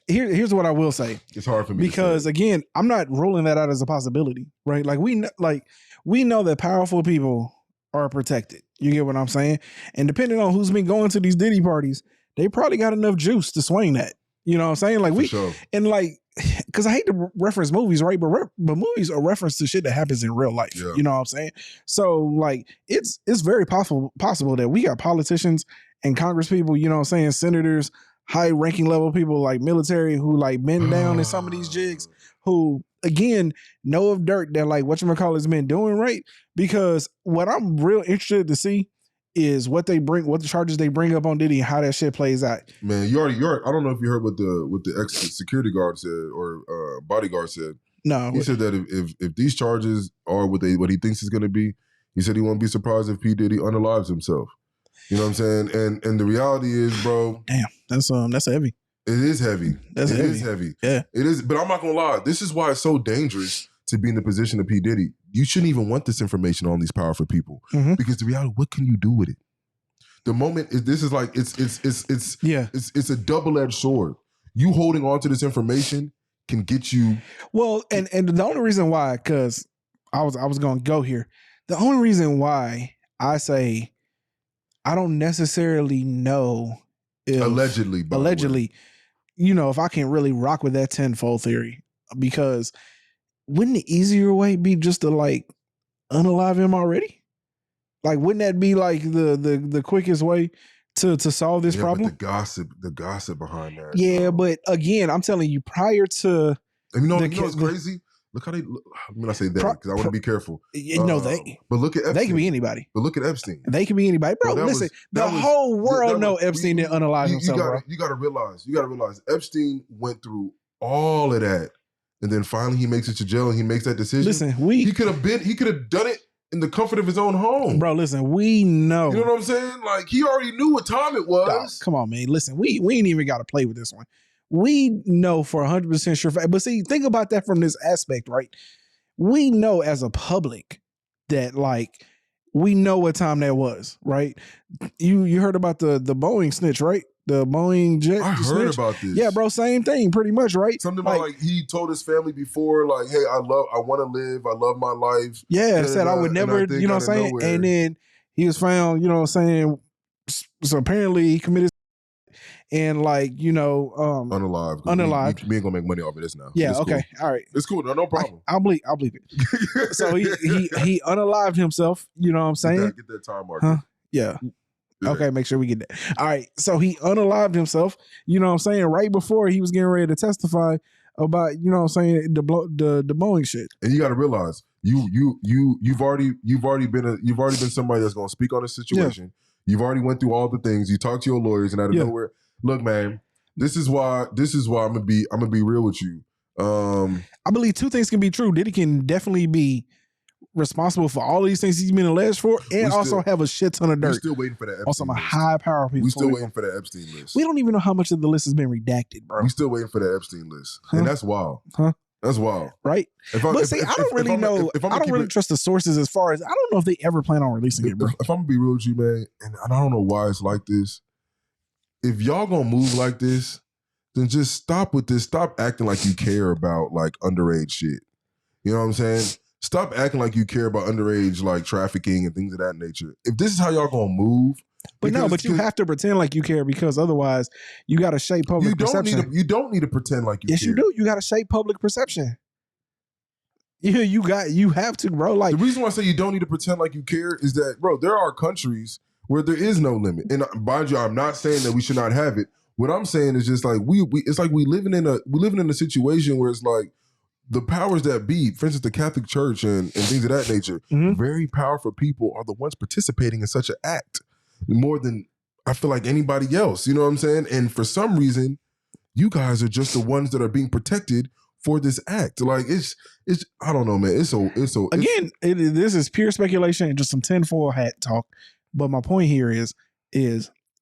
Here's what I will say. It's hard for me because again, I'm not ruling that out as a possibility, right? Like we know that powerful people are protected. You get what I'm saying? And depending on who's been going to these Diddy parties, they probably got enough juice to swing that. You know what I'm saying? Like sure. And like, because I hate to reference movies, right? But movies are reference to shit that happens in real life. Yeah. You know what I'm saying? So like, it's very possible that we got politicians and Congress people, you know what I'm saying, senators, high ranking level people like military who like bend down in some of these jigs, who again know of dirt that like whatchamacallit's been doing, right? Because what I'm real interested to see is what the charges they bring up on Diddy and how that shit plays out. Man, you already I don't know if you heard what the ex-security guard said or bodyguard said. No. He said that if these charges are what he thinks is going to be, he said he won't be surprised if P. Diddy unalives himself. You know what I'm saying? And the reality is, bro. Damn, that's heavy. It is heavy. It is heavy. Yeah. It is, but I'm not going to lie. This is why it's so dangerous to be in the position of P. Diddy. You shouldn't even want this information on these powerful people because the reality, what can you do with it? The moment it's a double-edged sword. You holding on to this information can get you. Well, and the only reason why, because I was going to go here. The only reason why I say I don't necessarily know if allegedly, you know, if I can really rock with that tenfold theory, because wouldn't the easier way be just to like unalive him already? Like, wouldn't that be like the quickest way to solve this problem? But the gossip behind that. Yeah, but again, I'm telling you, prior to you know what's crazy? Look how they. When I say that, because I want to be careful. But look at Epstein. They can be anybody. But look at Epstein. They can be anybody, bro. Listen, the whole world know Epstein didn't unalive himself, bro. You got to realize, Epstein went through all of that, and then finally he makes it to jail and he makes that decision. Listen, he could have done it in the comfort of his own home, bro. Listen, we know. You know what I'm saying? Like, he already knew what time it was. Come on, man. Listen, we ain't even got to play with this one. We know for 100% sure fact. But see, think about that from this aspect, right? We know as a public that, like, we know what time that was, right? You heard about the Boeing snitch, right? The Boeing jet. I heard about this. Yeah, bro, same thing, pretty much, right? Something about like he told his family before, like, "Hey, I want to live. I love my life." Yeah, said I would never, you know what I'm saying? And then He was found, you know what I'm saying? So apparently he committed and like, you know, unalived. Unalived. We ain't gonna make money off of this now. Yeah, it's okay. Cool. All right. It's cool. No problem. I'll believe it. So he unalived himself, you know what I'm saying? Get that time marker. Huh? Yeah. Okay, make sure we get that. All right. So he unalived himself, you know what I'm saying, right before he was getting ready to testify about, you know what I'm saying, the Boeing shit. And you got to realize you've already been somebody that's going to speak on this situation. Yeah. You've already went through all the things. You talked to your lawyers, and out of nowhere, look, man, this is why I'm gonna be real with you. I believe two things can be true. Diddy can definitely be responsible for all these things he's been alleged for, and also have a shit ton of dirt. We're still waiting for that Epstein on some list. High power people. We're still waiting for the Epstein list. We don't even know how much of the list has been redacted, bro. We're still waiting for the Epstein list, and that's wild. That's wild, right? I don't really know. I don't really trust the sources as far as I don't know if they ever plan on releasing it, bro. If I'm gonna be real with you, man, and I don't know why it's like this. If y'all gonna move like this, then just stop with this. Stop acting like you care about like underage shit. You know what I'm saying? Stop acting like you care about underage like trafficking and things of that nature. If this is how y'all gonna move, but you have to pretend like you care because otherwise you got to shape public perception. You don't need to pretend like you care. Yes, you do. You got to shape public perception. Yeah, you have to, bro. Like the reason why I say you don't need to pretend like you care is that, bro, there are countries where there is no limit. And mind you, I'm not saying that we should not have it. What I'm saying is just like it's like we living in a situation where it's like the powers that be, for instance, the Catholic Church and things of that nature, very powerful people are the ones participating in such an act more than I feel like anybody else. You know what I'm saying? And for some reason, you guys are just the ones that are being protected for this act. Like it's I don't know, man. This is pure speculation and just some tinfoil hat talk. But my point here is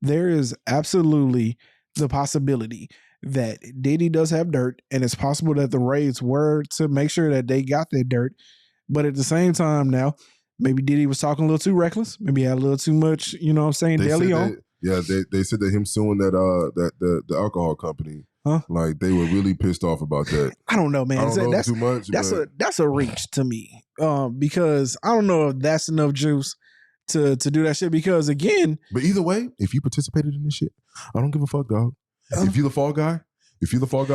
there is absolutely the possibility that Diddy does have dirt, and it's possible that the raids were to make sure that they got that dirt. But at the same time now, maybe Diddy was talking a little too reckless. Maybe he had a little too much, you know what I'm saying, daily on. They said that him suing that the alcohol company, like they were really pissed off about that. I don't know, man. That's too much. That's a reach to me. Because I don't know if that's enough juice to do that shit. Because again, but either way, if you participated in this shit, I don't give a fuck, dog. If you're the fall guy,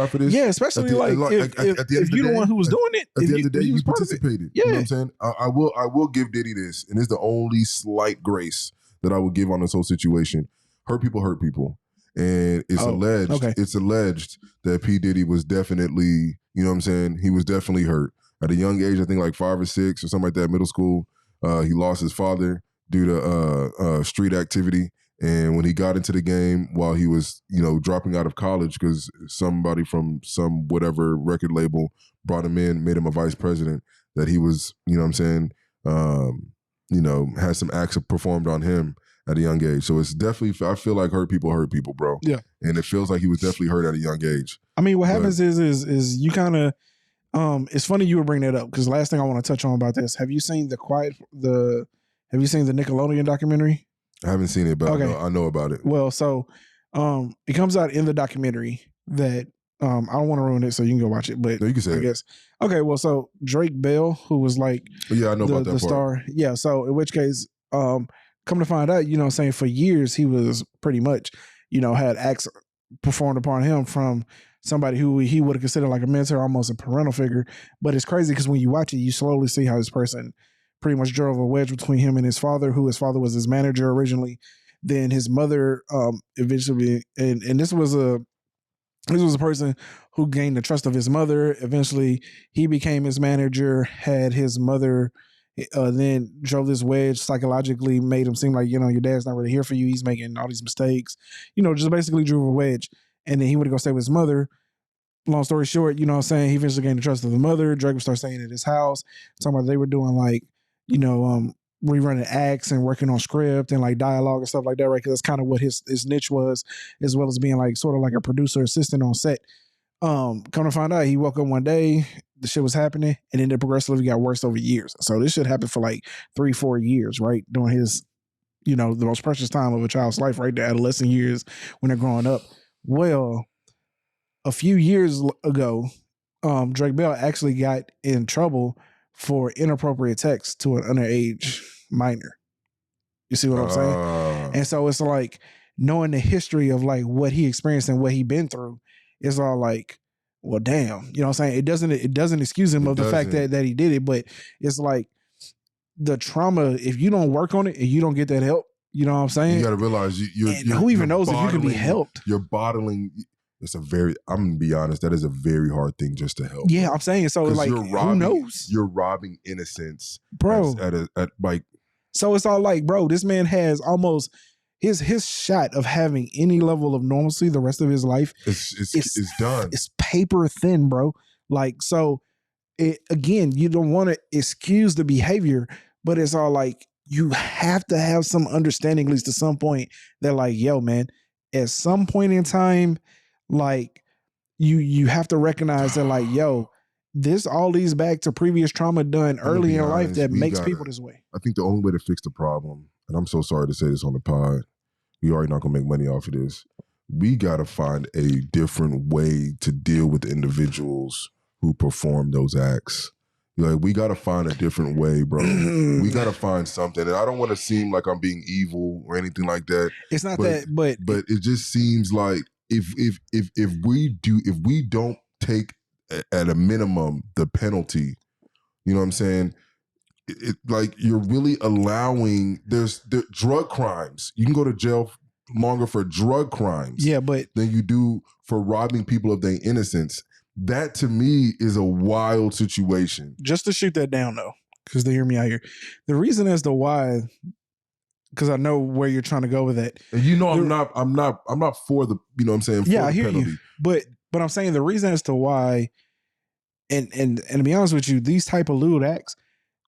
for this, yeah, especially if you're the one who was doing it. At the end of the day, you participated. Yeah. You know what I'm saying? I will give Diddy this, and it's the only slight grace that I would give on this whole situation. Hurt people. And it's alleged. Okay. It's alleged that P. Diddy was definitely, you know what I'm saying? He was definitely hurt. At a young age, I think like 5 or 6 or something like that, middle school, he lost his father due to street activity. And when he got into the game while he was, you know, dropping out of college because somebody from some whatever record label brought him in, made him a vice president, that he was, you know what I'm saying, you know, had some acts performed on him at a young age. So it's definitely, I feel like hurt people, bro. Yeah. And it feels like he was definitely hurt at a young age. I mean, what happens is you kind of, it's funny you would bring that up because last thing I want to touch on about this, have you seen the Nickelodeon documentary? I haven't seen it, but okay. I know about it. Well, so it comes out in the documentary that I don't want to ruin it, so you can go watch it. But no, you can say I guess. Okay, well, so Drake Bell, who was like I know about that the star. Yeah, so in which case, come to find out, you know what I'm saying, for years he was pretty much, you know, had acts performed upon him from somebody who he would have considered like a mentor, almost a parental figure. But it's crazy because when you watch it, you slowly see how this person pretty much drove a wedge between him and his father, who his father was his manager originally. Then his mother eventually, and this was a person who gained the trust of his mother. Eventually, he became his manager, had his mother then drove this wedge, psychologically made him seem like, you know, your dad's not really here for you. He's making all these mistakes, you know, just basically drove a wedge. And then he would go stay with his mother. Long story short, you know what I'm saying, he eventually gained the trust of the mother. Drake would start staying at his house. Talking about they were doing like, you know, rerunning acts and working on script and like dialogue and stuff like that, right? Because that's kind of what his niche was, as well as being like sort of like a producer assistant on set. Come to find out, he woke up one day, the shit was happening, and then it progressively got worse over years. So this shit happened for like 3-4 years, right? During his, you know, the most precious time of a child's life, right? The adolescent years when they're growing up. Well, a few years ago, Drake Bell actually got in trouble for inappropriate text to an underage minor. You see what I'm saying? And so it's like knowing the history of like what he experienced and what he been through, it's all like, well, damn. You know what I'm saying? It doesn't excuse him of the fact that he did it, but it's like the trauma, if you don't work on it and you don't get that help, you know what I'm saying? You got to realize who even knows if you can be helped? You're bottling. I'm going to be honest, that is a very hard thing just to help. Yeah, bro. I'm saying, so like, who knows? You're robbing innocence. Bro. So it's all like, bro, this man has almost his shot of having any level of normalcy the rest of his life. It's done. It's paper thin, bro. Like, so again, you don't want to excuse the behavior, but it's all like, you have to have some understanding, at least to some point, that like, yo, man, at some point in time, like you have to recognize that like, yo, this all leads back to previous trauma done early in life that makes people this way. I think the only way to fix the problem, and I'm so sorry to say this on the pod, we already not gonna make money off of this. We gotta find a different way to deal with the individuals who perform those acts. Like, we got to find a different way, bro. We got to find something. And I don't want to seem like I'm being evil or anything like that. It's not that, but it just seems like if we don't take at a minimum the penalty, you know what I'm saying? Like, you're really allowing the drug crimes. You can go to jail longer for drug crimes, than you do for robbing people of their innocence. That to me is a wild situation. Just to shoot that down though, because they hear me out here. The reason as to why, because I know where you're trying to go with that. And you know, I'm not for the, you know what I'm saying? Yeah, I hear you. But I'm saying the reason as to why, and to be honest with you, these type of lewd acts,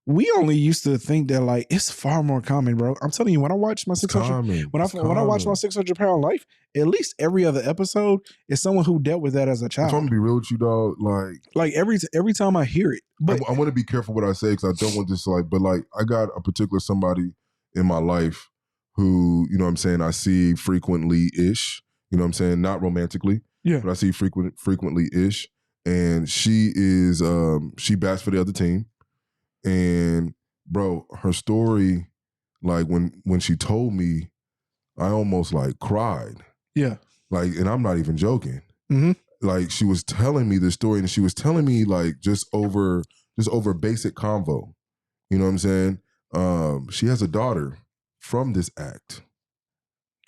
we only used to think that like it's far more common, bro. I'm telling you, when I watch my 600, when I watch my 600-pound life, at least every other episode is someone who dealt with that as a child. If I'm gonna be real with you, dog, like every time I hear it, but I want to be careful what I say because I don't want this but like I got a particular somebody in my life who, you know what I'm saying, I see frequently ish, you know what I'm saying, not romantically, but I see frequently ish, and she is she bats for the other team. And bro, her story, like when she told me, I almost like cried. Yeah. Like, and I'm not even joking. Mm-hmm. Like, she was telling me the story, and she was telling me like just over basic convo. You know what I'm saying? She has a daughter from this act.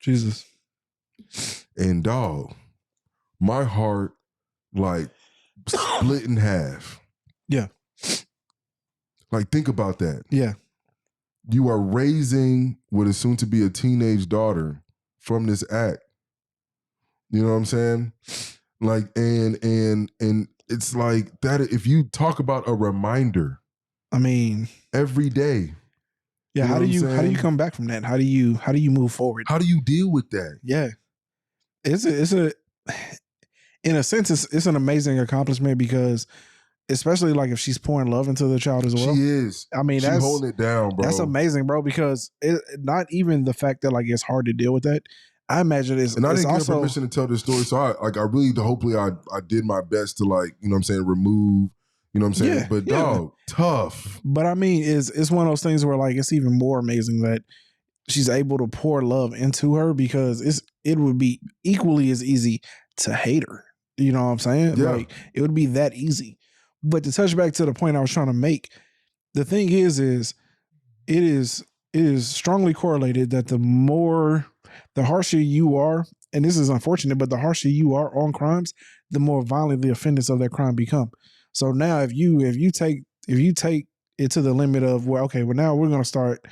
Jesus. And dog, my heart like split in half. Yeah. Like, think about that. Yeah. You are raising what is soon to be a teenage daughter from this act. You know what I'm saying? Like, and it's like that. If you talk about a reminder, I mean, every day. Yeah. How do you come back from that? How do you move forward? How do you deal with that? Yeah. It's in a sense, it's an amazing accomplishment because, especially like if she's pouring love into the child as well. She is. I mean, she's holding it down, bro. That's amazing, bro, because not even the fact that like it's hard to deal with that. I imagine it's, and I didn't get permission to tell this story. So hopefully I did my best to, like, you know what I'm saying, remove, you know what I'm saying? But dog, tough. But I mean, it's one of those things where like, it's even more amazing that she's able to pour love into her, because it would be equally as easy to hate her. You know what I'm saying? Yeah. Like, it would be that easy. But to touch back to the point I was trying to make, the thing is it is strongly correlated that the harsher you are, and this is unfortunate, but the harsher you are on crimes, the more violent the offenders of that crime become. So now if you take it to the limit of, well, okay, well, now we're going to start,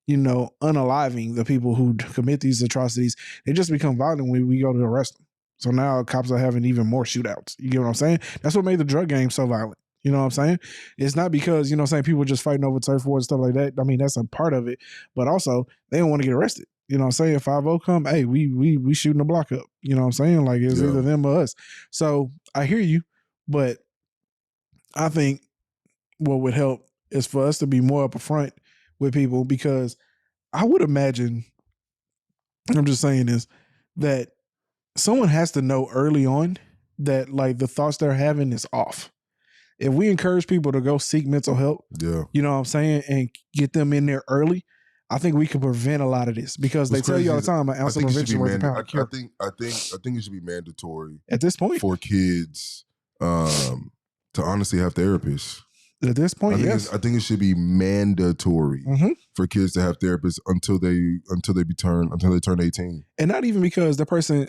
you know, unaliving the people who commit these atrocities, they just become violent when we go to arrest them. So now cops are having even more shootouts. You get what I'm saying? That's what made the drug game so violent. You know what I'm saying? It's not because, you know what I'm saying, people just fighting over turf wars and stuff like that. I mean, that's a part of it. But also, they don't want to get arrested. You know what I'm saying? 5-0 come, hey, we shooting the block up. You know what I'm saying? Like, it's either them or us. So I hear you, but I think what would help is for us to be more up front with people, because I would imagine, I'm just saying this, that someone has to know early on that like the thoughts they're having is off. If we encourage people to go seek mental help, you know what I'm saying, and get them in there early, I think we could prevent a lot of this because they tell you all the time an ounce of prevention worth a pound of cure. I think it should be mandatory at this point for kids to honestly have therapists. At this point, yes. I think it should be mandatory for kids to have therapists until they turn 18. And not even because the person,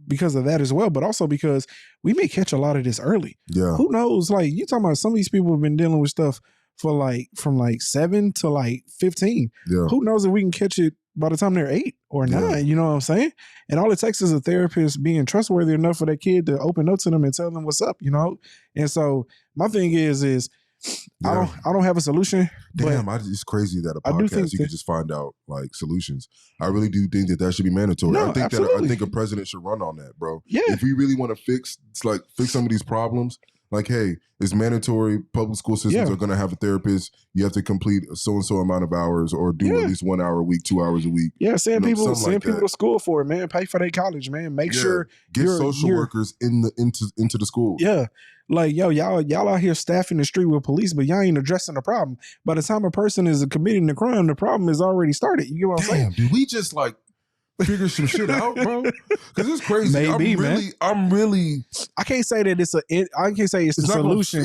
because of that as well, but also because we may catch a lot of this early. Yeah. Who knows? Like you talking about some of these people have been dealing with stuff for from 7 to 15. Yeah. Who knows if we can catch it by the time they're 8 or 9, you know what I'm saying? And all it takes is a therapist being trustworthy enough for that kid to open up to them and tell them what's up, you know? And so my thing is I don't have a solution. Damn, it's crazy that a podcast you can just find out like solutions. I really do think that should be mandatory. No, I think a president should run on that, bro. Yeah. If we really want to fix some of these problems, like, hey, it's mandatory. Public school systems are going to have a therapist. You have to complete a so-and-so amount of hours or do at least 1 hour a week, 2 hours a week. Yeah, send people to school for it, man. Pay for their college, man. Make sure get social workers into the school. Yeah. Like, yo, y'all out here staffing the street with police, but y'all ain't addressing the problem. By the time a person is committing the crime, the problem is already started. You get what I'm saying? Dude, we just figure some shit out, bro. Because it's crazy. Maybe, I'm really. I can't say that I can't say it's the solution,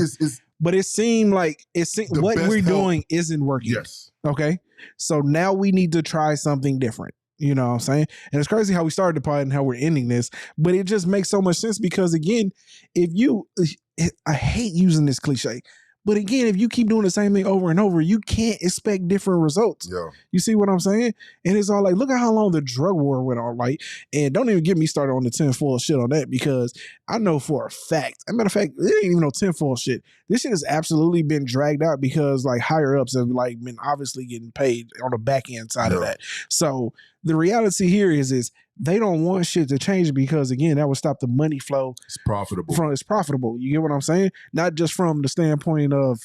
but it seemed like what we're doing isn't working. Yes. Okay. So now we need to try something different. You know what I'm saying? And it's crazy how we started the pod and how we're ending this, but it just makes so much sense because again, I hate using this cliche, but again, if you keep doing the same thing over and over, you can't expect different results. Yeah. You see what I'm saying? And it's all like, look at how long the drug war went on, right? And don't even get me started on the tinfoil shit on that because I know for a fact, as a matter of fact, there ain't even no tinfoil shit. This shit has absolutely been dragged out because higher ups have been obviously getting paid on the back end side of that. So the reality here is they don't want shit to change because again, that would stop the money flow. It's profitable. It's profitable. You get what I'm saying? Not just from the standpoint of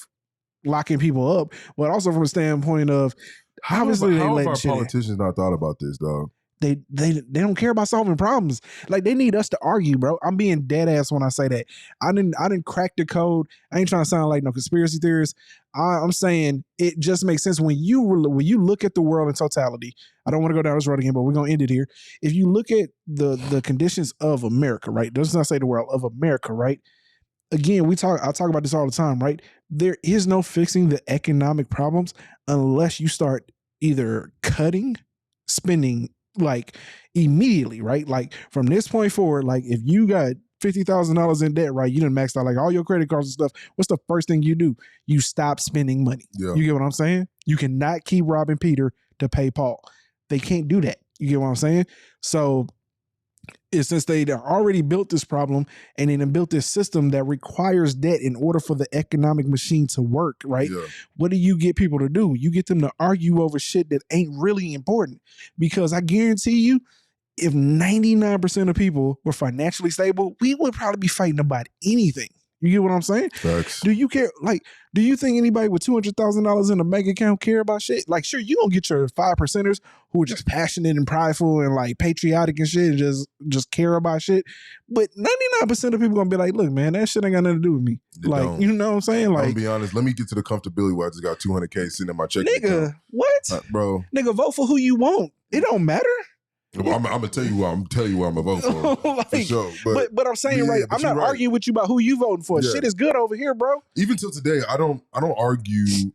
locking people up, but also from the standpoint of obviously how have our politicians not thought about this, dog? They don't care about solving problems. Like they need us to argue, bro. I'm being dead ass when I say that. I didn't crack the code. I ain't trying to sound like no conspiracy theorist. I'm saying it just makes sense when you look at the world in totality. I don't want to go down this road again, but we're gonna end it here. If you look at the conditions of America, right? Does not say the world of America, right? Again, I talk about this all the time, right? There is no fixing the economic problems unless you start either cutting, spending immediately, right? Like from this point forward, if you got $50,000 in debt, right? You done maxed out all your credit cards and stuff. What's the first thing you do? You stop spending money. Yeah. You get what I'm saying? You cannot keep robbing Peter to pay Paul. They can't do that. You get what I'm saying? So since they already built this problem and then built this system that requires debt in order for the economic machine to work, right? Yeah. What do you get people to do? You get them to argue over shit that ain't really important because I guarantee you, if 99% of people were financially stable, we would probably be fighting about anything. You get what I'm saying? Facts. Do you care? Do you think anybody with $200,000 in a bank account care about shit? Sure, you gonna get your 5%ers who are just passionate and prideful and patriotic and shit, and just care about shit. But 99% of people gonna be like, look, man, that shit ain't got nothing to do with me. You know what I'm saying? I'm gonna be honest. Let me get to the comfortability where I just got $200K sitting in my checking account. Nigga, what? Bro. Nigga, vote for who you want. It don't matter. Well, I'm gonna tell you why. I'm tell you why I'm gonna vote for. For sure. But I'm saying I'm not arguing with you about who you voting for. Yeah. Shit is good over here, bro. Even till today, I don't argue.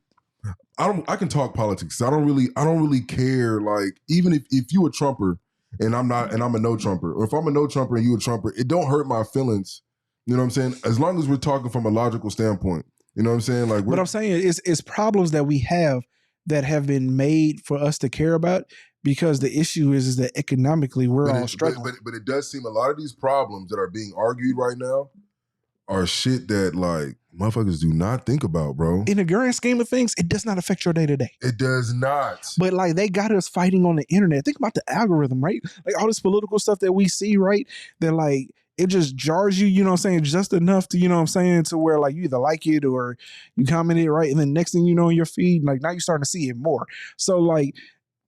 I can talk politics. I don't really care. Even if you a Trumper and I'm not, and I'm a no Trumper, or if I'm a no Trumper and you a Trumper, it don't hurt my feelings. You know what I'm saying? As long as we're talking from a logical standpoint. You know what I'm saying? What I'm saying is problems that we have that have been made for us to care about. Because the issue is that economically we're all struggling. But it does seem a lot of these problems that are being argued right now are shit that motherfuckers do not think about, bro. In the grand scheme of things, it does not affect your day to day. It does not. But they got us fighting on the internet. Think about the algorithm, right? All this political stuff that we see, right? That it just jars you, you know what I'm saying, just enough to, you know what I'm saying, to where you either like it or you comment it, right? And then next thing you know in your feed, now you're starting to see it more. So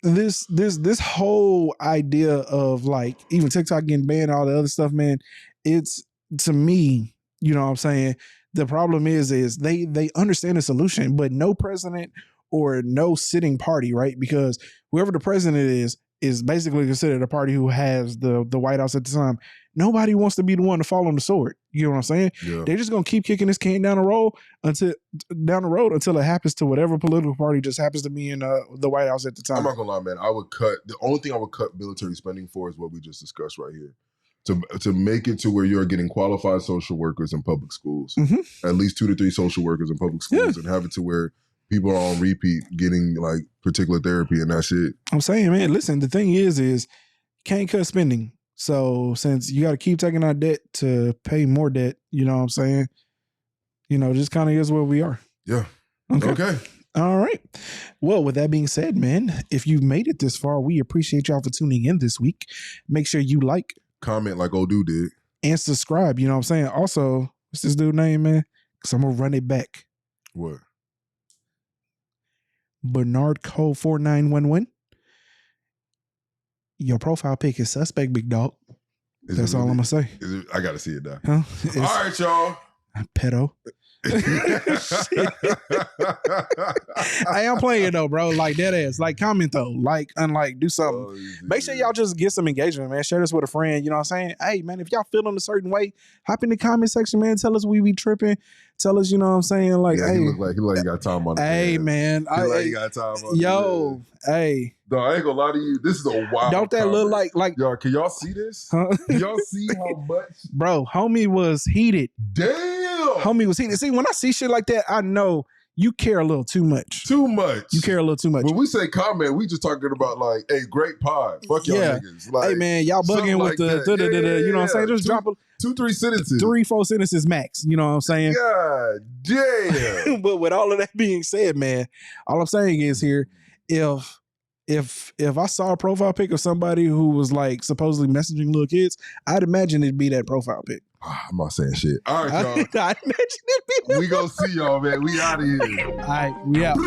this whole idea of even TikTok getting banned, all the other stuff, man, it's, to me, you know what I'm saying, the problem is they understand the solution, but no president or no sitting party, right? Because whoever the president is basically considered a party who has the White House at the time. Nobody wants to be the one to fall on the sword. You know what I'm saying? Yeah. They're just gonna keep kicking this can down the road until it happens to whatever political party just happens to be in the White House at the time. I'm not gonna lie, man. The only thing I would cut military spending for is what we just discussed right here. To make it to where you're getting qualified social workers in public schools, at least 2 to 3 social workers in public schools, and have it to where people are on repeat getting like particular therapy, and that's it. I'm saying, man, listen, the thing is can't cut spending. So since you got to keep taking out debt to pay more debt, you know what I'm saying? You know, just kind of is where we are. Yeah. Okay. All right. Well, with that being said, man, if you've made it this far, we appreciate y'all for tuning in this week. Make sure you like, comment like old dude did, and subscribe. You know what I'm saying? Also, what's this dude's name, man? Because I'm going to run it back. What? Bernard Cole 4911. Your profile pic is suspect, big dog. That's all I'm going to say. I got to see it now. Huh? All right, y'all. Pedo. I am playing though, bro. Like dead ass. Like comment though. Like unlike do something. Make sure y'all just get some engagement, man. Share this with a friend. You know what I'm saying? Hey man, if y'all feeling a certain way, hop in the comment section, man. Tell us we be tripping. Tell us, you know what I'm saying? Like, yeah, hey, he look like you got time on the hey man. you got time on yo, hey. No, I ain't gonna lie to you. This is a wild. Don't that look like y'all? Can y'all see this? Huh? Can y'all see how much? Bro, homie was heated. Damn. Homie was heated. See, when I see shit like that, I know you care a little too much. Too much. You care a little too much. When we say comment, we just talking about like, hey, great pod. Fuck y'all niggas. Like, hey man, y'all bugging with like the you know what I'm saying? Just drop 2-3 sentences. 3-4 sentences max. You know what I'm saying? God damn. But with all of that being said, man, all I'm saying is here, if I saw a profile pic of somebody who was like supposedly messaging little kids, I'd imagine it'd be that profile pic. I'm not saying shit. All right, y'all. I'd imagine it'd be that. We gonna see y'all, man. We out of here. All right, we out.